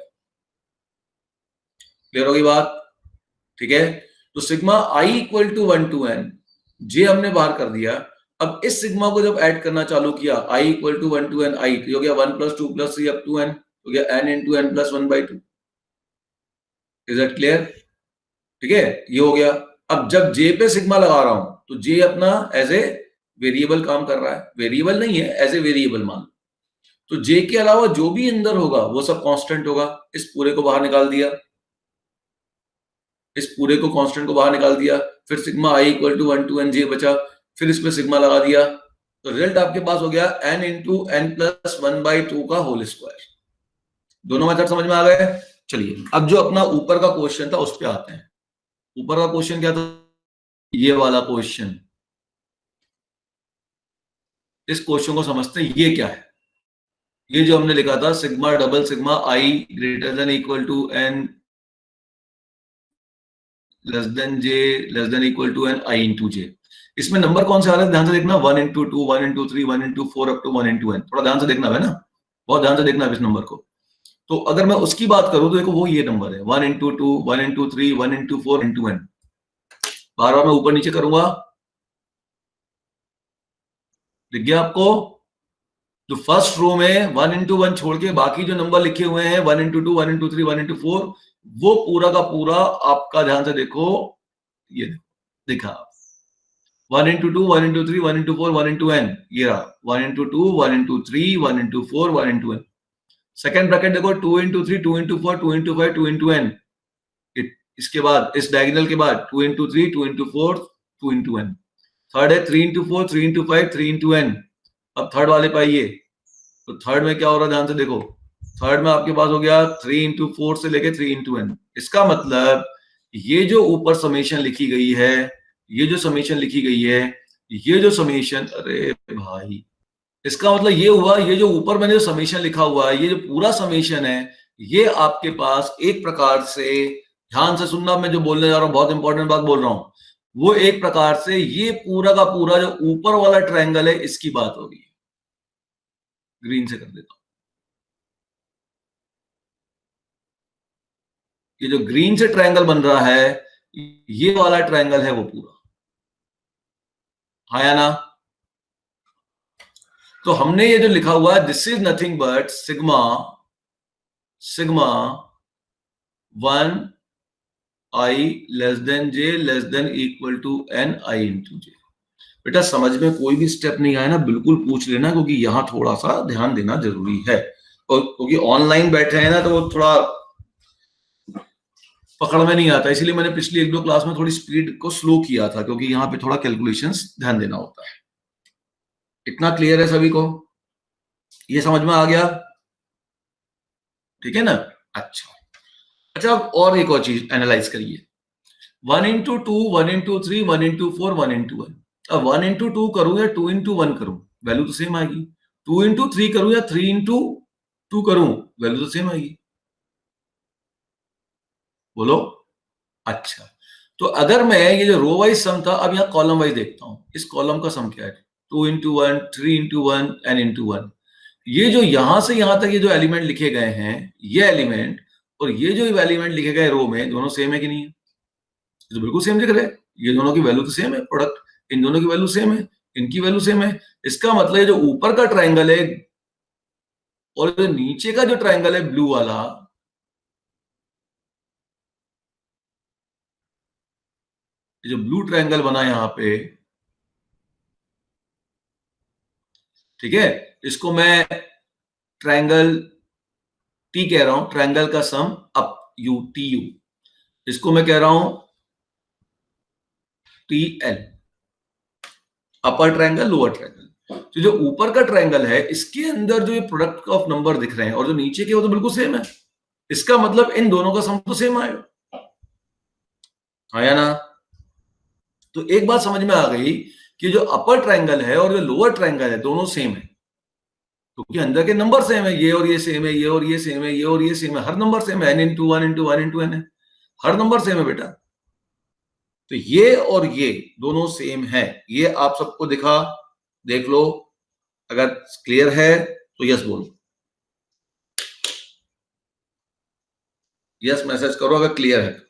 क्लियर होगी बात? ठीक है, तो sigma i equal to 1 to n, j हमने बाहर कर दिया। अब इस सिग्मा को जब ऐड करना चालू किया, i equal to 1 to n, i तो हो गया 1 plus 2 plus 3 up to n, हो गया n into n plus 1/2। Is that clear? ठीक है, ये हो गया। अब जब जे पे सिग्मा लगा रहा हूं, तो जे अपना एज ए वेरिएबल काम कर रहा है, वेरिएबल नहीं है, एज ए वेरिएबल मान। तो जे के अलावा जो भी अंदर होगा वो सब कांस्टेंट होगा। इस पूरे को बाहर निकाल दिया, इस पूरे को कांस्टेंट को बाहर निकाल दिया, फिर sigma i equal to 1 to n, j बचा, फिर इसमें सिग्मा लगा दिया, तो रिजल्ट आपके पास हो गया n इंटू n प्लस 1/2 का होल स्क्वायर। दोनों मेथड समझ में आ गए? चलिए अब जो अपना ऊपर का क्वेश्चन था उस पर आते हैं। ऊपर का क्वेश्चन क्या था? ये वाला क्वेश्चन। इस क्वेश्चन को समझते हैं, ये क्या है। ये जो हमने लिखा था sigma double sigma i greater than equal to n less than j less than equal to n i into j। इसमें नंबर कौन से आ रहे हैं ध्यान से देखना, 1 into 2, 1 into 3, 1 into 4 up to 1 into n। थोड़ा ध्यान से देखना है ना, बहुत ध्यान से देखना है इस नंबर को। तो अगर मैं उसकी बात करूं तो देखो वो ये नंबर है 1 into 2, 1 into 3, 1 into 4 into n। बार बार मैं ऊपर नीचे करूंगा, दिख गया आपको? तो फर्स्ट रो में 1 इंटू 1 छोड़ के बाकी जो नंबर लिखे हुए हैं 1 इंटू 2, 1 इंटू 3, 1 इंटू 4, वो पूरा का पूरा आपका ध्यान से देखो, ये देखा 1 into 2, 1 into 3, 1 into 4, 1 into n, ये रहा 1 into 2, 1 into 3, 1 into 4, 1 into n। Second bracket देखो 2 into 3, 2 into 4, 2 into 5, 2 into n। इसके बाद इस डायगोनल के बाद 2 into 3, 2 into 4, 2 into n। Third है 3 इंटू 4, 3 इंटू 5, 3 इंटू n। अब थर्ड वाले पाइए, तो थर्ड में क्या हो रहा है ध्यान से देखो, थर्ड में आपके पास हो गया 3 इंटू 4 से लेके 3 इंटू n। इसका मतलब ये जो ऊपर समेशन लिखी गई है, ये जो समेशन लिखी गई है, ये जो समेशन, अरे भाई इसका मतलब ये हुआ, ये जो ऊपर मैंने जो समेशन लिखा हुआ है, ये जो पूरा समेशन है, ये आपके पास एक प्रकार से, ध्यान से सुनना, मैं जो बोलने जा रहा हूं बहुत इंपॉर्टेंट बात बोल रहा हूं, वो एक प्रकार से ये पूरा का पूरा जो ऊपर वाला ट्रायंगल है इसकी बात हो रही है। ग्रीन से कर देता हूं, ये जो ग्रीन से ट्रायंगल बन रहा है, ये वाला ट्रायंगल है वो पूरा, हाँ या ना? तो हमने ये जो लिखा हुआ है, this is nothing but sigma sigma 1 i less than j less than equal to n i into j। बेटा समझ में कोई भी स्टेप नहीं आया ना, बिल्कुल पूछ लेना, क्योंकि यहां थोड़ा सा ध्यान देना जरूरी है, और क्योंकि ऑनलाइन बैठे हैं ना तो वो थोड़ा पकड़ में नहीं आता, इसलिए मैंने पिछली 1-2 क्लास में थोड़ी स्पीड को स्लो किया था, क्योंकि यहाँ पे थोड़ा कैलकुलेशंस ध्यान देना होता है। इतना क्लियर है सभी को? ये समझ में आ गया? ठीक है ना? अच्छा अच्छा, और एक और चीज एनालाइज करिए, 1 इंटू 2, 1 इंटू 3, 1 इंटू 4, 1 इंटू 1। अब 1 इंटू 2 करूं या 2 इंटू 1 करूं, वैल्यू तो सेम आएगी। 2 इंटू 3 करूं या 3 इंटू 2 करूं, वैल्यू तो सेम आएगी। बोलो। अच्छा, तो अगर मैं ये जो रो वाइज सम था, अब यहाँ कॉलम वाइज देखता हूं, इस कॉलम का सम क्या है? 2 इंटू 1, 3 इंटू 1, n इंटू 1। ये जो यहां से यहां तक ये जो एलिमेंट लिखे गए हैं, ये एलिमेंट और ये जो एलिमेंट लिखे गए रो में, दोनों सेम है कि नहीं है? ये तो बिल्कुल सेम दिख रहे हैं, ये दोनों की वैल्यू तो सेम है, प्रोडक्ट इन दोनों की वैल्यू सेम है, इनकी वैल्यू सेम है। इसका मतलब ये जो ऊपर का ट्रायंगल है और जो नीचे का जो ट्रायंगल है ब्लू वाला, जो ब्लू ट्रायंगल बना यहां पे, ठीक है, इसको मैं ट्रायंगल टी कह रहा हूं, ट्रायंगल का sum up U T U, इसको मैं कह रहा हूं टी एल, अपर ट्रायंगल लोअर ट्रायंगल। तो जो ऊपर का ट्रायंगल है इसके अंदर जो ये प्रोडक्ट ऑफ नंबर दिख रहे हैं और जो नीचे के वो तो बिल्कुल सेम है, इसका मतलब इन दोनों का सम तो सेम आएगा, हाँ या ना? तो एक बात समझ में आ गई कि जो अपर ट्रायंगल है और जो लोअर ट्रायंगल है दोनों सेम है, क्योंकि अंदर के नंबर सेम है, ये और ये सेम है, ये और ये सेम है, ये और ये सेम है, हर नंबर सेम है, n into 1 into 1 into n है, हर नंबर सेम है बेटा। तो ये और ये दोनों सेम है, ये आप सबको दिखा, देख लो, अगर क्लियर है तो यस बोलो, यस मैसेज करो अगर क्लियर है।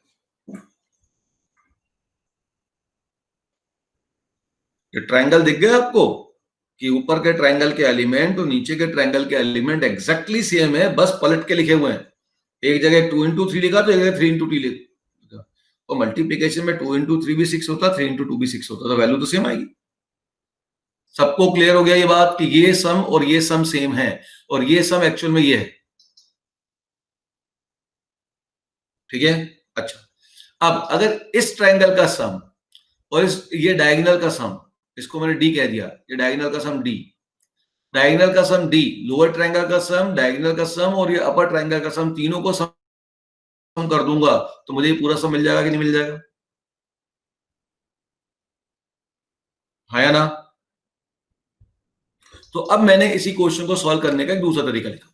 ये ट्रायंगल दिख गया आपको कि ऊपर के ट्रायंगल के एलिमेंट और नीचे के ट्रायंगल के एलिमेंट एग्जैक्टली सेम है, बस पलट के लिखे हुए हैं, एक जगह 2 इंटू 3 लिखा तो एक जगह 3 इंटू टी लिखा, और मल्टीप्लीकेशन में 2 इंटू 3 भी 6 होता, 3 इंटू 2 भी 6 होता, तो वैल्यू तो सेम आएगी। सबको क्लियर हो गया ये बात कि ये सम और ये सम सेम है, और ये सम एक्चुअल में ये है, ठीक है? अच्छा, अब अगर इस ट्रायंगल का सम और इस ये डायगोनल का सम, इसको मैंने डी कह दिया, ये डायगोनल का सम डी, डायगोनल का सम डी, लोअर ट्रायंगल का सम, डायगोनल का सम और ये अपर ट्रायंगल का सम, तीनों को सम कर दूंगा तो मुझे ये पूरा सम मिल जाएगा कि नहीं मिल जाएगा, हाँ या ना? तो अब मैंने इसी क्वेश्चन को सॉल्व करने का एक दूसरा तरीका लिखा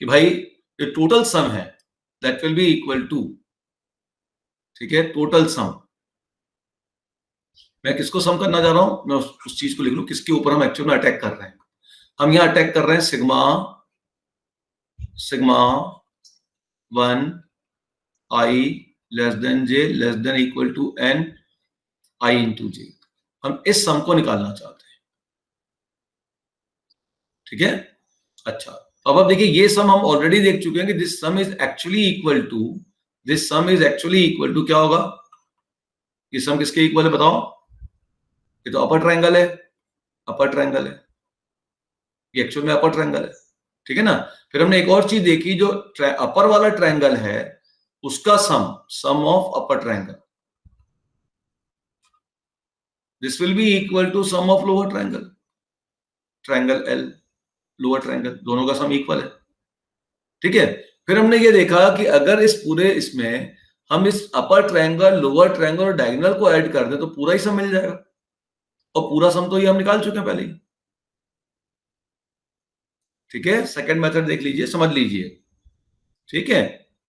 कि भाई ये टोटल सम है, that will be equal to, ठीक है, टोटल सम, मैं किसको सम करना जा रहा हूं, मैं उस चीज को लिख लूं किसके ऊपर हम एक्चुअल में अटैक कर रहे हैं। हम यहां अटैक कर रहे हैं sigma sigma 1 i less than j less than equal to n i into j, हम इस सम को निकालना चाहते हैं, ठीक है? अच्छा, अब देखिए ये सम हम ऑलरेडी देख चुके हैं कि this sum is actually equal to, this sum is actually equal to क्या होगा, ये सम किसके इक्वल है बताओ? ये तो अपर ट्रायंगल है, अपर ट्रायंगल है, ये एक्चुअल में अपर ट्रायंगल है, ठीक है ना? फिर हमने एक और चीज देखी, जो अपर वाला ट्रायंगल है उसका sum of upper triangle, this will be equal to sum of lower triangle, triangle L, lower triangle, दोनों का सम इक्वल है, ठीक है? फिर हमने ये देखा कि अगर इस पूरे इसमें हम इस अपर ट्रायंगल, लोअर ट्रायंगल और डायगोनल को ऐड कर दें तो पूरा ही सम मिल जाएगा, और पूरा सम तो ये हम निकाल चुके हैं पहले ही, ठीक है, सेकंड मेथड देख लीजिए, समझ लीजिए, ठीक है।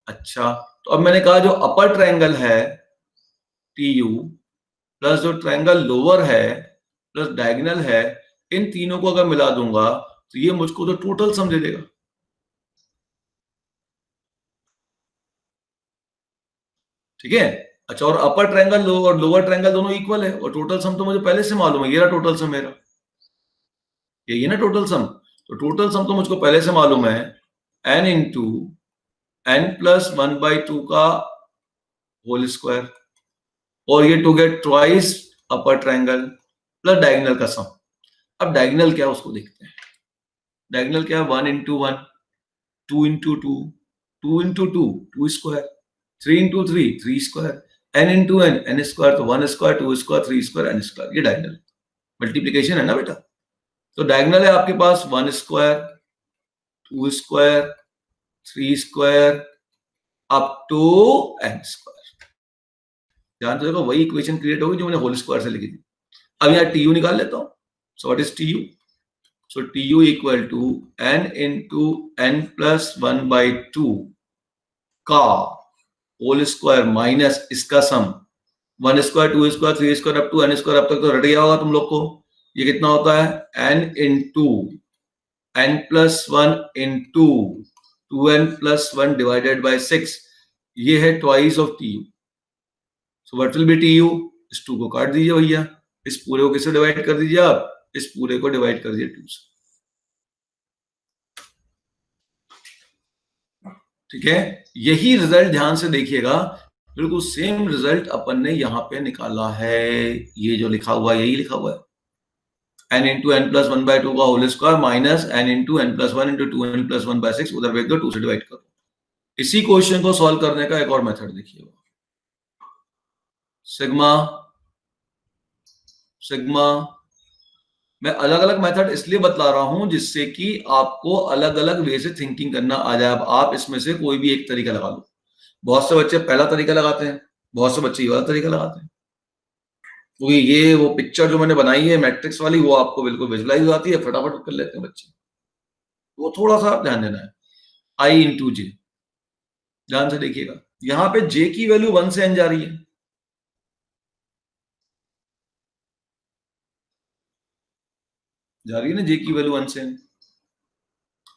अच्छा, तो अब मैंने कहा जो अपर ट्रायंगल है TU प्लस जो ट्रायंगल लोअर है प्लस डायगोनल है, इन तीनों को अगर मिला दूंगा तो ये मुझको तो टोटल सम दे देगा। ठीक है। अच्छा, और अपर ट्रायंगल और लोअर ट्रायंगल दोनों इक्वल है और टोटल सम तो मुझे पहले से मालूम है, ये रहा टोटल सम मेरा, ये ना टोटल सम। तो टोटल सम तो मुझको पहले से मालूम है, n इंटू n प्लस 1/2 का होल स्क्वायर, और ये to get twice upper triangle plus diagonal का सम। अब डायगोनल क्या है उसको देखते हैं। डायगोनल क्या है, 1 into 1, 2 into 2, 2 into 2, 2 square, 3 into 3, 3 square, n into n, n square, तो 1 square, 2 square, 3 square, n square, ये डायगोनल मल्टीप्लीकेशन है ना बेटा। तो डायगोनल है आपके पास 1 square, 2 square, 3 square up to n square. ध्यान तो देखो, वही इक्वेशन क्रिएट होगी जो मैंने होल स्क्वायर से लिखी थी। अब यहाँ TU निकाल लेता हूँ। So what is TU? So TU equal to n into n plus 1/2 का होल स्क्वायर माइनस इसका sum, 1 square, 2 square, 3 square up to n square. अब तक तो रट गया होगा तुम लोग को। ये कितना होता है, n into n plus 1 into 2n plus 1 divided by 6, ये है twice of TU। So what will be TU? इस 2 को काट दीजिए भैया, इस पूरे को किससे डिवाइड कर दीजिए आप, इस पूरे को डिवाइड कर दीजिए 2 से। ठीक है, यही रिजल्ट ध्यान से देखिएगा, बिल्कुल सेम रिजल्ट अपन ने यहां पे निकाला है। ये जो लिखा हुआ है यही लिखा हुआ है, n इंटू n प्लस 1/2 का whole square minus n into n plus 1 into 2n plus 1/6, उधर भेज दो, 2 से डिवाइड करो। इसी क्वेश्चन को सॉल्व करने का एक और मेथड देखिएगा, सिग्मा सिग्मा। मैं अलग अलग मेथड इसलिए बतला रहा हूं जिससे कि आपको अलग अलग वे से थिंकिंग करना आ जाए। अब आप इसमें से कोई भी एक तरीका लगा लो। बहुत से बच्चे पहला तरीका लगाते हैं, बहुत से बच्चे ये वाला तरीका लगाते हैं, क्योंकि ये वो पिक्चर जो मैंने बनाई है मैट्रिक्स वाली, वो आपको बिल्कुल विजुलाइज हो जाती है, फटाफट कर लेते हैं बच्चे। वो थोड़ा सा ध्यान देना है। आई इंटू जे, ध्यान से देखिएगा, यहां पे जे की वैल्यू 1 से n जा रही है, जा रही है ना, जे की वैल्यू 1 से n।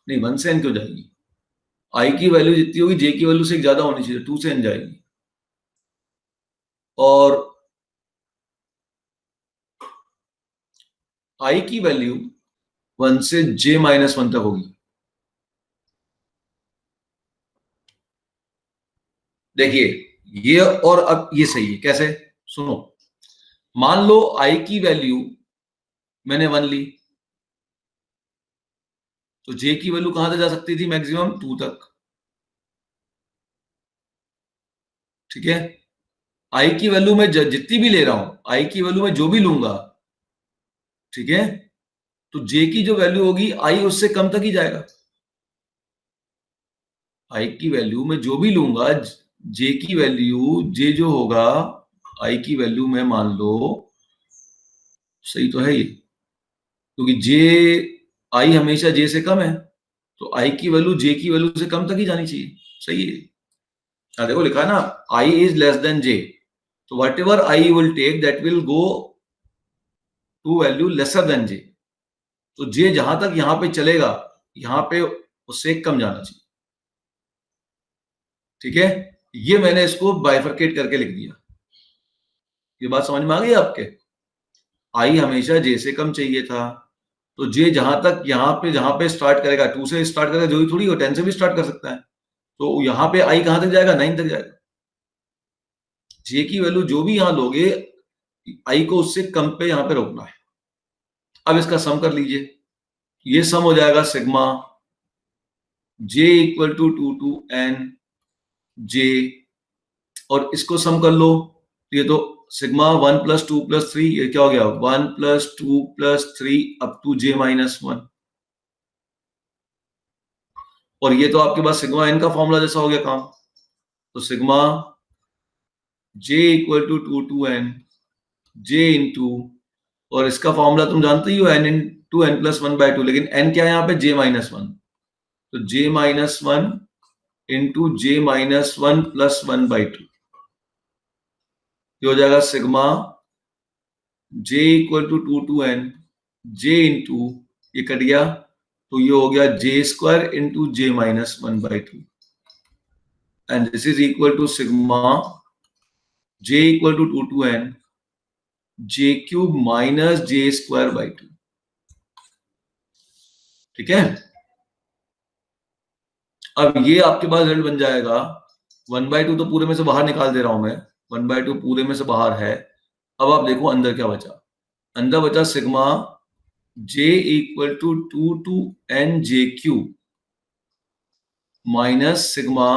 नहीं, 1 से n क्यों जाएगी, आई की वैल्यू जितनी होगी जे की वैल्यू से ज्यादा होनी चाहिए, 2 से n जाएगी। और आई की वैल्यू 1 से j माइनस 1 तक होगी। देखिए ये, और अब ये सही है कैसे, सुनो। मान लो आई की वैल्यू मैंने 1 ली, तो जे की वैल्यू कहां तक जा सकती थी, मैक्सिमम 2 तक। ठीक है, आई की वैल्यू में जितनी भी ले रहा हूं, आई की वैल्यू में जो भी लूंगा, ठीक है, तो जे की जो वैल्यू होगी आई उससे कम तक ही जाएगा। आई की वैल्यू में जो भी लूंगा, जे की वैल्यू, जे जो होगा आई की वैल्यू में, मान लो, सही तो है ये, क्योंकि जे, आई हमेशा जे से कम है, तो आई की वैल्यू जे की वैल्यू से कम तक ही जानी चाहिए। सही है, देखो लिखा है ना, I is less than J, तो whatever I will take that will go to value lesser than J. तो जे जहां तक यहां पे चलेगा, यहां पे उससे कम जाना चाहिए। ठीक है, ये मैंने इसको बाइफरकेट करके लिख दिया। ये बात समझ में आ गई आपके, आई हमेशा जे से कम चाहिए था, तो जे जहां तक जहां पे स्टार्ट करेगा, 2 से स्टार्ट करेगा, जो ही थोड़ी हो 10 से भी स्टार्ट कर सकता है, तो यहां पे आई कहां तक जाएगा, 9 तक जाएगा। जे की वैल्यू जो भी यहां लोगे, आई को उससे कम पे यहां पे रोकना है। अब इसका सम कर लीजिए, ये सम हो जाएगा sigma j equal to 2 to n j, और इसको सम कर लो, ये तो सिग्मा 1 प्लस 2 प्लस 3, ये क्या हो गया, 1 plus 2 plus 3 up to j minus 1। और ये तो आपके पास सिग्मा n का फॉर्मूला जैसा हो गया काम। तो sigma j equal to 2 to n j into, और इसका फॉर्मूला तुम जानते ही हो, n into n plus 1/2, लेकिन n क्या है यहाँ पे j माइनस 1, तो j minus 1 into j minus 1 plus 1/2, ये हो जाएगा sigma j equal to 2 j into ये कट गया तो ये हो गया j square into j minus 1/2, and this is equal to sigma j equal to 2 j cube minus j square by 2। ठीक है, अब ये आपके पास रिजल्ट बन जाएगा 1/2 तो पूरे में से बाहर निकाल दे रहा हूं मैं, 1/2 पूरे में से बाहर है। अब आप देखो अंदर क्या बचा, अंदर बचा sigma j equal to 2 j cube minus sigma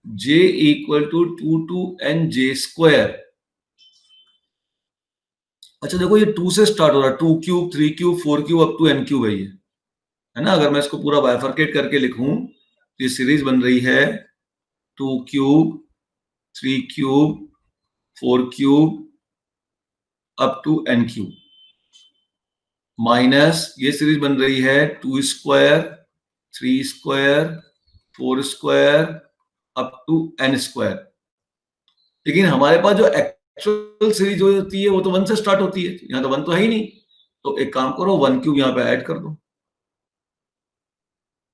j equal to 2 j square. अच्छा देखो ये 2 से स्टार्ट हो रहा है, 2 cube 3 cube 4 cube up to n cube है ये, है ना। अगर मैं इसको पूरा बाइफरकेट करके लिखूं तो ये सीरीज बन रही है 2 cube 3 cube 4 cube up to n cube, minus ये सीरीज बन रही है 2 square 3 square 4 square up to n square. लेकिन हमारे पास जो एक्चुअल सीरीज होती है वो तो 1 से स्टार्ट होती है, यहाँ तो 1 तो है ही नहीं, तो एक काम करो 1 क्यूब यहाँ पे ऐड कर दो,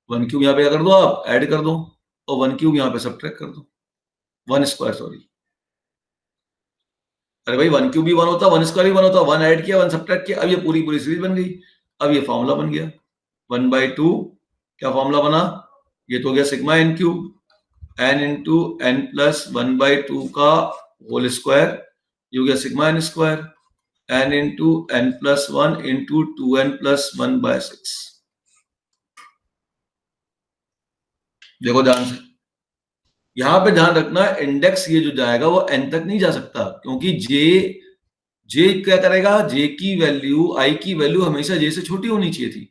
1 क्यूब यहाँ पे क्या कर दो आप ऐड कर दो, और 1 क्यूब यहाँ पे सब्ट्रैक्ट कर दो, 1 स्क्वायर सॉरी, अरे भाई 1 क्यूब भी 1 होता, 1 स्क्वायर भी 1 होता, 1 ऐड किया 1 सब्ट्रैक्ट किया, अब ये पूरी पूरी सीरीज बन गई। अब ये फॉर्मूला बन गया 1/2, क्या फॉर्मूला बना, ये तो हो गया sigma n cube n into n plus 1/2 का होल स्क्वायर, ये हो गया sigma n square n into n plus 1 into 2n plus 1/6। देखो ध्यान से, यहां पे ध्यान रखना इंडेक्स ये जो जाएगा वो n तक नहीं जा सकता, क्योंकि j क्या करेगा, j की वैल्यू i की वैल्यू हमेशा j से छोटी होनी चाहिए थी,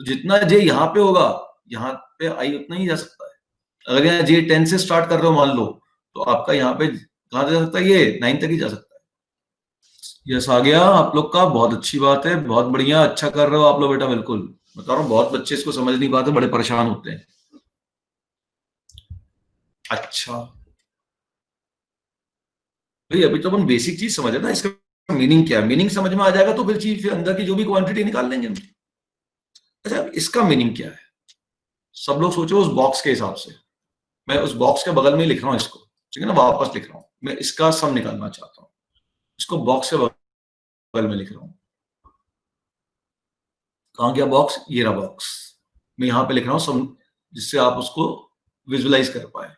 तो जितना j यहाँ पे होगा यहाँ पे i उतना ही जा सकता है। अगर यहाँ j 10 से स्टार्ट कर रहे हो मान लो, तो आपका यहाँ पे कहाँ जा सकता है, ये 9 तक ही जा सकता है। यस आ गया आप लोग का, बहुत अच्छी बात है, बहुत बढ़िया, अच्छा कर रहे हो आप लोग बेटा, बिल्कुल बता रहा हूँ, बहुत बच्चे इसको समझ नहीं पाते, बड़े परेशान होते हैं। अच्छा भाई अभी तो अपन बेसिक चीज समझ है ना, इसका मीनिंग क्या है, मीनिंग समझ में आ जाएगा तो फिर चीज फिर अंदर की जो भी क्वांटिटी निकाल लेंगे हम। अच्छा इसका मीनिंग क्या है, सब लोग सोचो उस बॉक्स के हिसाब से, मैं उस बॉक्स के बगल में लिख रहा हूँ इसको, ठीक है ना, वापस लिख रहा हूँ, मैं इसका सम निकालना चाहता हूँ, इसको बॉक्स के बगल में लिख रहा हूँ। कहाँ गया बॉक्स, ये रहा बॉक्स, मैं यहाँ पे लिख रहा हूँ सम, जिससे आप उसको विजुअलाइज कर पाए।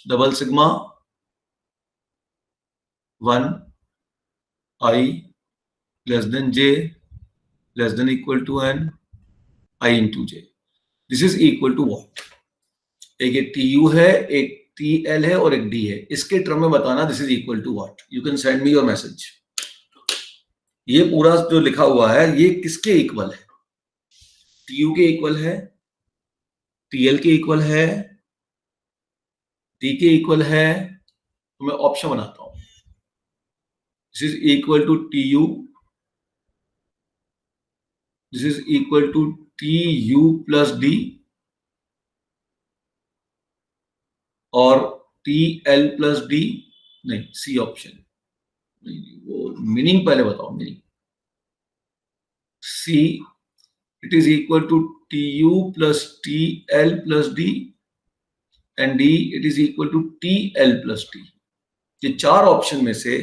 Double sigma 1 i less than j less than equal to n i into j, this is equal to what, एक tu है, एक tl है और एक d है, इसके टर्म में बताना this is equal to what, you can send me your message. ये पूरा जो लिखा हुआ है ये किसके इक्वल है, tu के इक्वल है, tl के इक्वल है, d के इक्वल है, तो मैं ऑप्शन बनाता हूं, this is equal to tu, this is equal to tu plus d और tl प्लस d, नहीं सी ऑप्शन नहीं, वो मीनिंग पहले बताओ, meaning C it is equal to tu plus tl plus d and d it is equal to tl plus d, ये चार option में से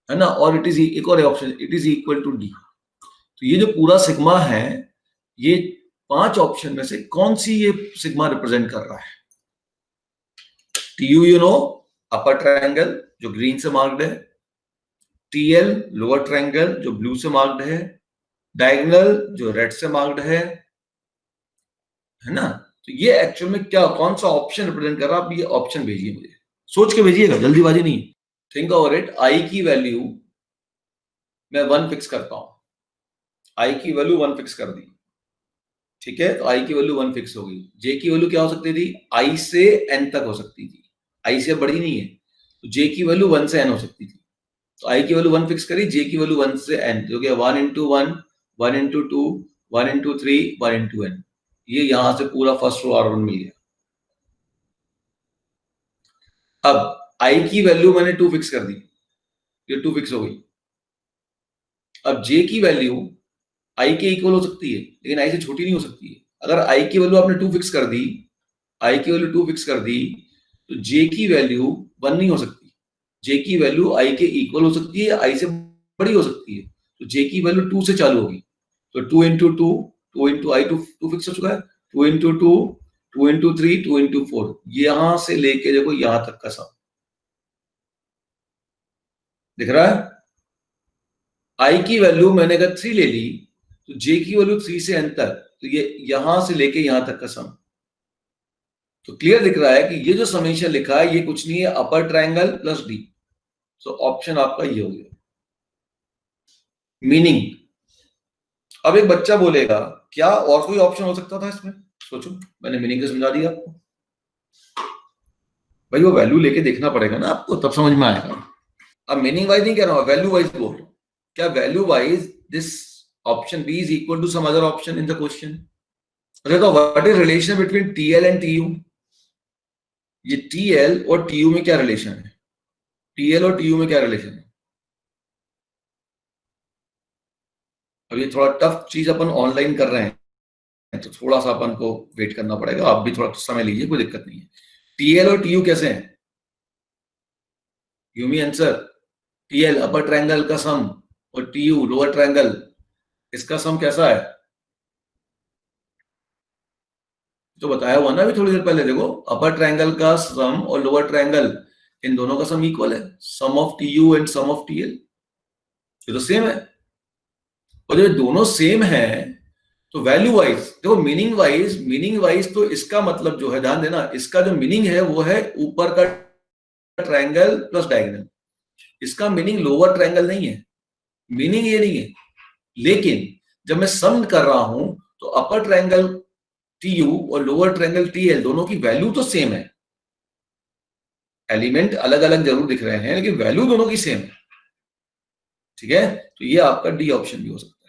है ना, और इट इज एक और option it is equal to d, तो ये जो पूरा सिग्मा है ये 5 ऑप्शन में से कौन सी ये सिग्मा रिप्रेजेंट कर रहा है, tu you know upper triangle जो ग्रीन से मार्क्ड है, tl लोअर ट्रायंगल जो ब्लू से मार्क्ड है, डायगोनल जो रेड से मार्क्ड है ना, तो ये एक्चुअल में क्या कौन सा ऑप्शन रिप्रेजेंट कर रहा है, आप ये ऑप्शन भेजिए मुझे, सोच के भेजिएगा, जल्दीबाजी नहीं, थिंक ओवर इट। आई की वैल्यू मैं 1 फिक्स करता हूं, आई की वैल्यू 1 फिक्स कर दी, ठीक है, तो आई की वैल्यू 1 फिक्स हो गई, जे की वैल्यू क्या हो सकती थी, आई से एन तक हो सकती थी, आई से बड़ी नहीं है, तो जे की वैल्यू 1 से एन हो सकती थी, तो आई की वैल्यू 1 फिक्स करी, जे की वैल्यू 1 से एन, जो कि 1 into 1 1 into 2, 1 into 3, 1 into n। ये यहां से पूरा फर्स्ट रो R1 मिल गया। अब i की वैल्यू मैंने 2 फिक्स कर दी, ये 2 फिक्स हो गई। अब j की वैल्यू i के इक्वल हो सकती है, लेकिन i से छोटी नहीं हो सकती है। अगर i की वैल्यू आपने 2 फिक्स कर दी, i की वैल्यू 2 फिक्स कर दी, तो j की वैल्यू 1 नहीं हो सकती। j की वैल्यू i के इक्वल हो सकती है, i से बड़ी हो सकती है। तो j की वैल्यू 2 से चालू होगी। तो 2 इंटू 2, 2 इंटू i, 2 फिक्स हो चुका है। 2 इंटू 2, 2 इंटू 3, 2 इंटू 4, यहां से लेके देखो यहां तक का सम दिख रहा है। i की वैल्यू मैंने अगर 3 ले ली, तो j की वैल्यू 3 से n तक, तो ये यहां से लेके यहां तक का सम। तो क्लियर दिख रहा है कि ये जो समेशन लिखा है ये कुछ नहीं है, upper triangle plus D. So option आपका ये हो गया। मीनिंग, अब एक बच्चा बोलेगा क्या और कोई ऑप्शन हो सकता था इसमें? सोचो, मैंने मीनिंग को समझा दिया आपको। भाई वो वैल्यू लेके देखना पड़ेगा ना आपको, तब समझ में आएगा। अब मीनिंग वाइज नहीं कह रहा हूं, वैल्यू वाइज बोल रहा हूं। क्या value wise this option B is equal to some other option in the question? अच्छा, तो what is relation between TL and TU? ये टीएल और टीयू में क्या रिलेशन है? टीएल और टीयू में क्या रिलेशन है? अब ये थोड़ा टफ चीज अपन ऑनलाइन कर रहे हैं, तो थोड़ा सा अपन को वेट करना पड़ेगा। आप भी थोड़ा समय लीजिए, कोई दिक्कत नहीं है। टीएल और टीयू कैसे हैं? You me answer. TL upper triangle का सम और टीयू लोअर ट्रायंगल, इसका सम कैसा है? तो बताया हुआ ना अभी थोड़ी देर पहले। देखो, अपर ट्रायंगल का सम और लोअर ट्रायंगल, इन दोनों का सम इक्वल है। Sum of TU and sum of TL, ये तो सेम है। और जब दोनों सेम है तो वैल्यू वाइज देखो, मीनिंग वाइज तो इसका मतलब जो है, ध्यान देना, इसका जो मीनिंग है वो है ऊपर का ट्रायंगल प्लस डायगोनल। इसका मीनिंग लोअर ट्रायंगल नहीं है, मीनिंग ये नहीं है। लेकिन जब मैं सम कर रहा हूं तो अपर ट्रायंगल टीयू और लोअर ट्रायंगल टीएल दोनों की वैल्यू तो सेम है। एलिमेंट अलग अलग जरूर दिख रहे हैं, लेकिन वैल्यू दोनों की सेम है। ठीक है, तो ये आपका डी ऑप्शन भी हो सकता है।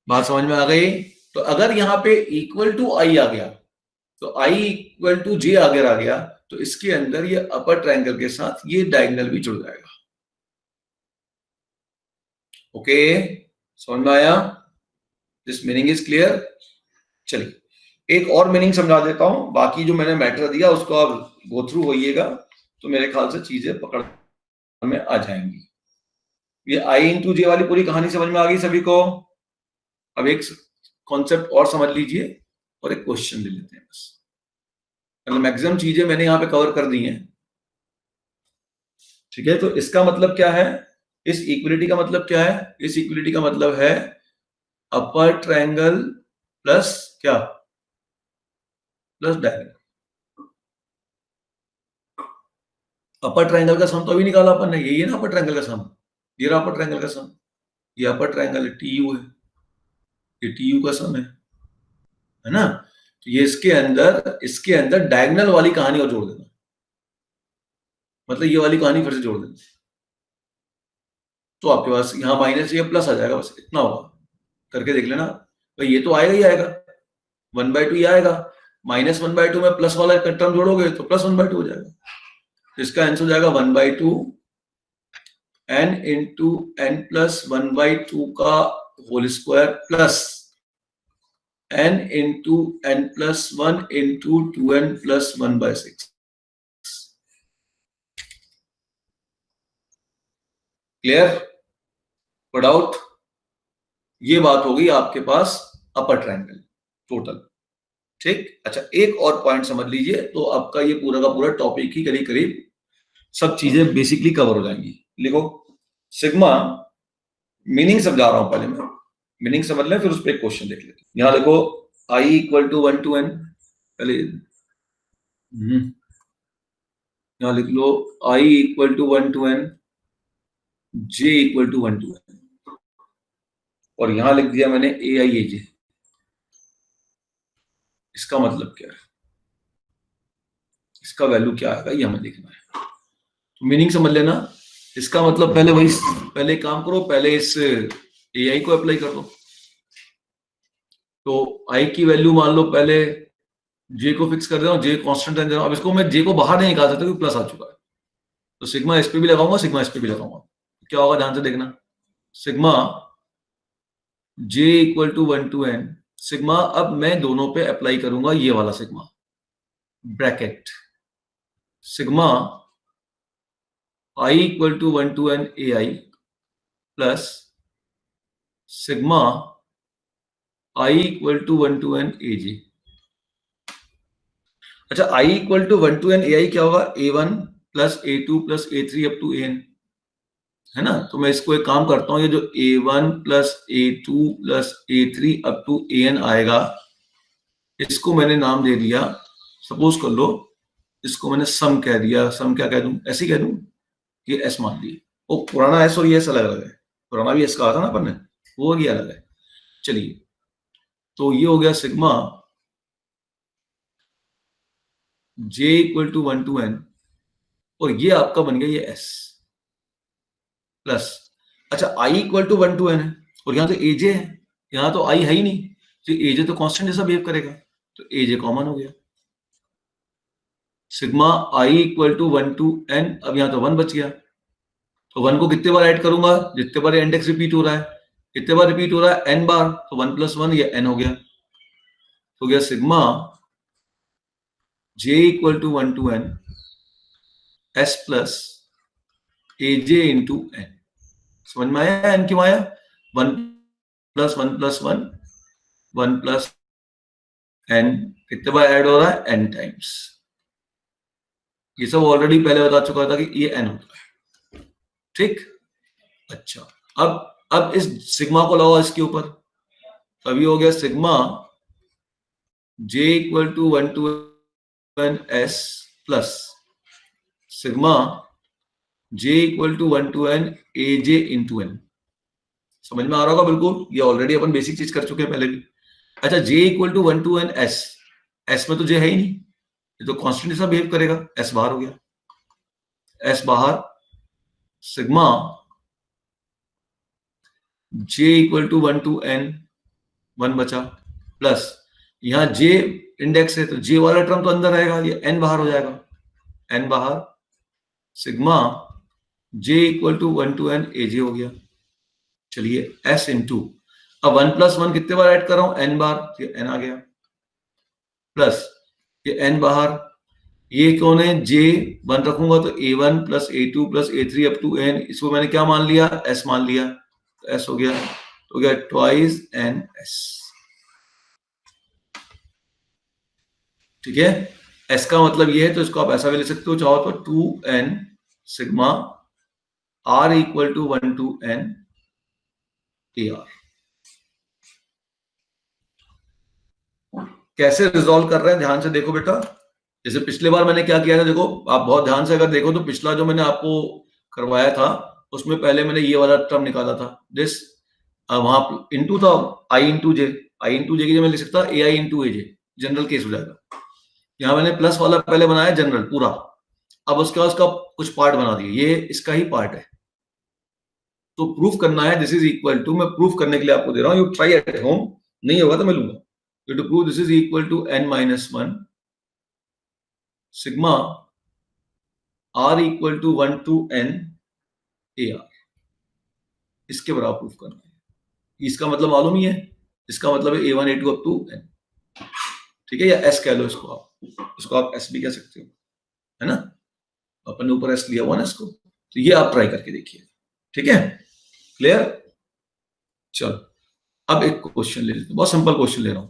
बात समझ में आ गई? तो अगर यहां पे इक्वल टू आई आ गया, तो आई इक्वल टू जे अगर आ गया, तो इसके अंदर ये अपर ट्रायंगल के साथ ये डायगोनल भी जुड़ जाएगा। ओके, समझ में आया? This meaning is clear. चलिए एक और मीनिंग समझा देता हूं, बाकी जो मैंने मैटर दिया उसको आप गो थ्रू होइएगा, तो मेरे ख्याल से चीजें पकड़ में आ जाएंगी। ये आई इंटू जे वाली पूरी कहानी समझ में आ गई सभी को? अब एक कॉन्सेप्ट और समझ लीजिए और एक क्वेश्चन ले लेते हैं बस। मतलब मैक्सिमम चीजें मैंने यहाँ पे कवर कर दी हैं। ठीक है, तो इसका मतलब क्या है? इस इक्विलिटी का मतलब क्या है? इस इक्विलिटी का मतलब है अपर ट्रायंगल प्लस क्या? Plus diagonal. अपर ट्रायंगल का सम तो अभी निकाला अपन ने, यही है ना अपर ट्रायंगल का सम। ये रहा अपर ट्रायंगल का सम, ये अपर ट्रायंगल टीयू है, ये टीयू का सम है ना? तो ये इसके अंदर डायगोनल वाली कहानी और जोड़ देना, मतलब ये वाली कहानी फिर से जोड़ देना, तो आपके पास यहाँ माइनस ये प्लस आ जाएगा, बस इतना होगा। करके देख लेना भाई, ये तो आएगा ही आएगा। 1/2 ये आएगा, -1/2 में प्लस वाला टर्म जोड़ोगे तो +1/2 हो जाएगा। तो इसका आंसर हो जाएगा 1/2 n इंटू n प्लस 1/2 का whole square plus n into n plus 1 into 2n plus 1/6। Clear? No doubt? ये बात होगी आपके पास अपर ट्रायंगल टोटल। ठीक, अच्छा एक और पॉइंट समझ लीजिए, तो आपका ये पूरा का पूरा टॉपिक ही करीब करीब सब चीजें बेसिकली कवर हो जाएंगी। लिखो सिग्मा, मीनिंग समझा रहा हूं पहले मैं, मीनिंग समझ लें फिर उस पर एक क्वेश्चन देख लेते हैं। यहां देखो i equal to 1 to n, पहले यहां लिख लो i equal to 1 to n, j equal to 1 to n, और यहां लिख दिया मैंने ए आई ए जे। इसका मतलब क्या है? इसका वैल्यू क्या आएगा ये हमें देखना है। मीनिंग समझ लेना। इसका मतलब पहले एक काम करो, पहले इस AI को अप्लाई कर दो। तो I की वैल्यू मान लो पहले J को फिक्स कर दे रहा हूँ, J कांस्टेंट दे रहा हूँ। अब इसको मैं J को बाहर नहीं निकाल सकता क्योंकि प्लस आ चुका है। तो सिग्मा इस पे भी लगाऊंगा, सिग्मा इस पे भी लगाऊंगा। क्या होगा ध्यान से देखना। Sigma J equal to 1 to n sigma, अब मैं दोनों पे अप्लाई करूंगा ये वाला sigma, bracket sigma I equal to 1 to n AI plus sigma I equal to 1 to n AJ। अच्छा, I equal to 1 to n AI क्या होगा? A1 plus A2 plus A3 up to AN, है ना? तो मैं इसको एक काम करता हूँ, ये जो A1 plus A2 plus A3 up to AN आएगा, इसको मैंने नाम दे दिया, सपोज कर लो इसको मैंने सम कह दिया। सम क्या कह दूं? ऐसे कह दूं, ये एस मान ली। वो पुराना एस और ये एस अलग अलग है। पुराना भी एस कहा था ना अपन ने, वो ये अलग है। चलिए, तो ये हो गया sigma J equal to 1 to n, और ये आपका बन गया ये एस प्लस। अच्छा, I equal to 1 to n है और यहाँ तो AJ है, यहाँ तो I है ही नहीं, तो AJ तो कांस्टेंट जैसा बिहेव करेगा, तो AJ कॉमन हो गया। Sigma I equal to 1 to n, अब यहाँ तो 1 बच गया। तो 1 को कितने बार ऐड करूंगा? जितने बार इंडेक्स रिपीट हो रहा है। कितने बार रिपीट हो रहा है? n बार, तो 1 प्लस 1 ये n हो गया। हो गया sigma J equal to 1 to n s plus AJ into n। समझ में आया? n क्यों आया? 1 प्लस 1 प्लस 1, 1 प्लस n, कितने बार ऐड हो रहा है? n times. ये सब ऑलरेडी पहले बता चुका था कि ये n होता है, ठीक। अच्छा, अब इस सिग्मा को लगाओ इसके ऊपर, तभी हो गया sigma J equal to 1 to n s plus sigma J equal to 1 to n AJ into n। समझ में आ रहा होगा बिल्कुल, ये ऑलरेडी अपन बेसिक चीज कर चुके हैं पहले भी। अच्छा, J equal to 1 to n s, s में तो J है ही नहीं, ये तो कांस्टेंट जैसा बिहेव करेगा, s बाहर हो गया, s बाहर। Sigma J equal to 1 to n, 1 बचा, प्लस यहाँ J इंडेक्स है तो J वाला टर्म तो अंदर रहेगा, ये n बाहर हो जाएगा, n बाहर। Sigma J equal to 1 to n AJ हो गया। चलिए, s इंटू, अब 1 प्लस 1 कितने बार ऐड कर रहा हूं? n बार, ये n आ गया, प्लस ये n बाहर। ये कौन है? J 1 रखूंगा तो A1 plus A2 plus A3 up to n, इसको मैंने क्या मान लिया? s मान लिया, तो s हो गया, तो गया ट्वाइस n s। ठीक है, s का मतलब ये है, तो इसको आप ऐसा भी ले सकते हो चाहो तो 2n sigma r equal to 1 to n AR। कैसे रिजॉल्व कर रहे हैं ध्यान से देखो बेटा। जैसे पिछले बार मैंने क्या किया था, देखो आप बहुत ध्यान से अगर देखो तो पिछला जो मैंने आपको करवाया था उसमें पहले मैंने ये वाला टर्म निकाला था, दिस, वहां इंटू था I into J, I into J की मैं लिख सकता AI into AJ, general case हो जाएगा। यहाँ मैंने प्लस वाला पहले बनाया जनरल पूरा, अब उसके बाद उसका कुछ पार्ट बना दिया, ये इसका ही पार्ट है। तो प्रूफ करना है दिस इज इक्वल टू, मैं प्रूफ करने के लिए आपको दे रहा हूँ, यू ट्राई एट होम, नहीं होगा तो मैं लूंगा। To prove this is equal to n minus 1 sigma r equal to 1 to n AR, इसके बराबर प्रूफ करना है। इसका मतलब मालूम ही है, इसका मतलब है A1 A2 up to n, ठीक है, या s कह लो इसको, आप s भी कह सकते हो, है ना, अपन ने ऊपर s लिया हुआ ना इसको, तो ये आप ट्राई करके देखिए, ठीक है, क्लियर। चलो, अब एक क्वेश्चन ले लेते हैं, बहुत सिंपल क्वेश्चन ले रहा हूं,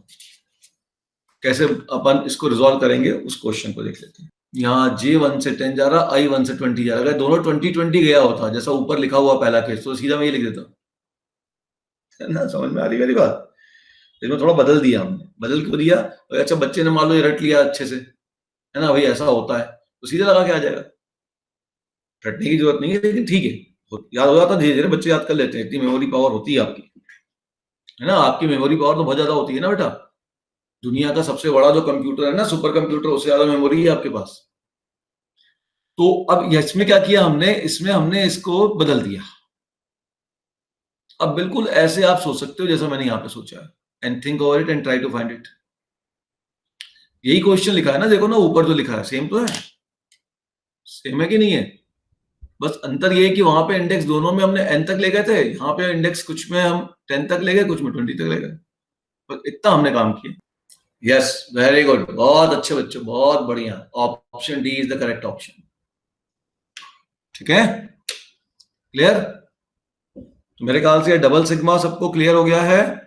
कैसे अपन इसको रिजॉल्व करेंगे उस क्वेश्चन को देख लेते हैं। यहाँ J1 से 10 जा रहा, I1 से 20 जा रहा, अगर दोनों 20-20 गया होता जैसा ऊपर लिखा हुआ पहला केस, तो सीधा मैं ये लिख देता, है ना, समझ में आ रही मेरी बात। इसमें थोड़ा बदल दिया हमने, बदल क्यों दिया? अच्छा, बच्चे ने मान लो ये रट लिया अच्छे से, है ना, भाई ऐसा होता है, तो सीधे लगा के आ जाएगा, रटने की जरूरत नहीं है, लेकिन ठीक है, याद हो जाता, धीरे धीरे बच्चे याद कर लेते हैं, इतनी मेमोरी पावर होती है आपकी, है ना, आपकी मेमोरी पावर तो बहुत ज्यादा होती है ना बेटा। दुनिया का सबसे बड़ा जो कंप्यूटर है ना, सुपर कंप्यूटर, उससे ज्यादा मेमोरी है आपके पास। तो अब इसमें क्या किया हमने, इसमें हमने इसको बदल दिया। अब बिल्कुल ऐसे आप सोच सकते हो जैसा मैंने यहां पे सोचा है, and think over it and try to find it. यही क्वेश्चन लिखा है ना, देखो ना ऊपर जो लिखा है सेम तो है, सेम है कि नहीं है? बस अंतर ये है कि वहां पे इंडेक्स दोनों में हमने n तक ले गए थे, यहाँ पे इंडेक्स कुछ में हम 10 तक ले गए, कुछ में 20 तक ले गए, बस इतना हमने काम किया। यस, वेरी गुड, बहुत अच्छे बच्चों, बहुत बढ़िया। Option D is the correct option. ठीक है, क्लियर? तो मेरे ख्याल से डबल सिग्मा सबको क्लियर हो गया है।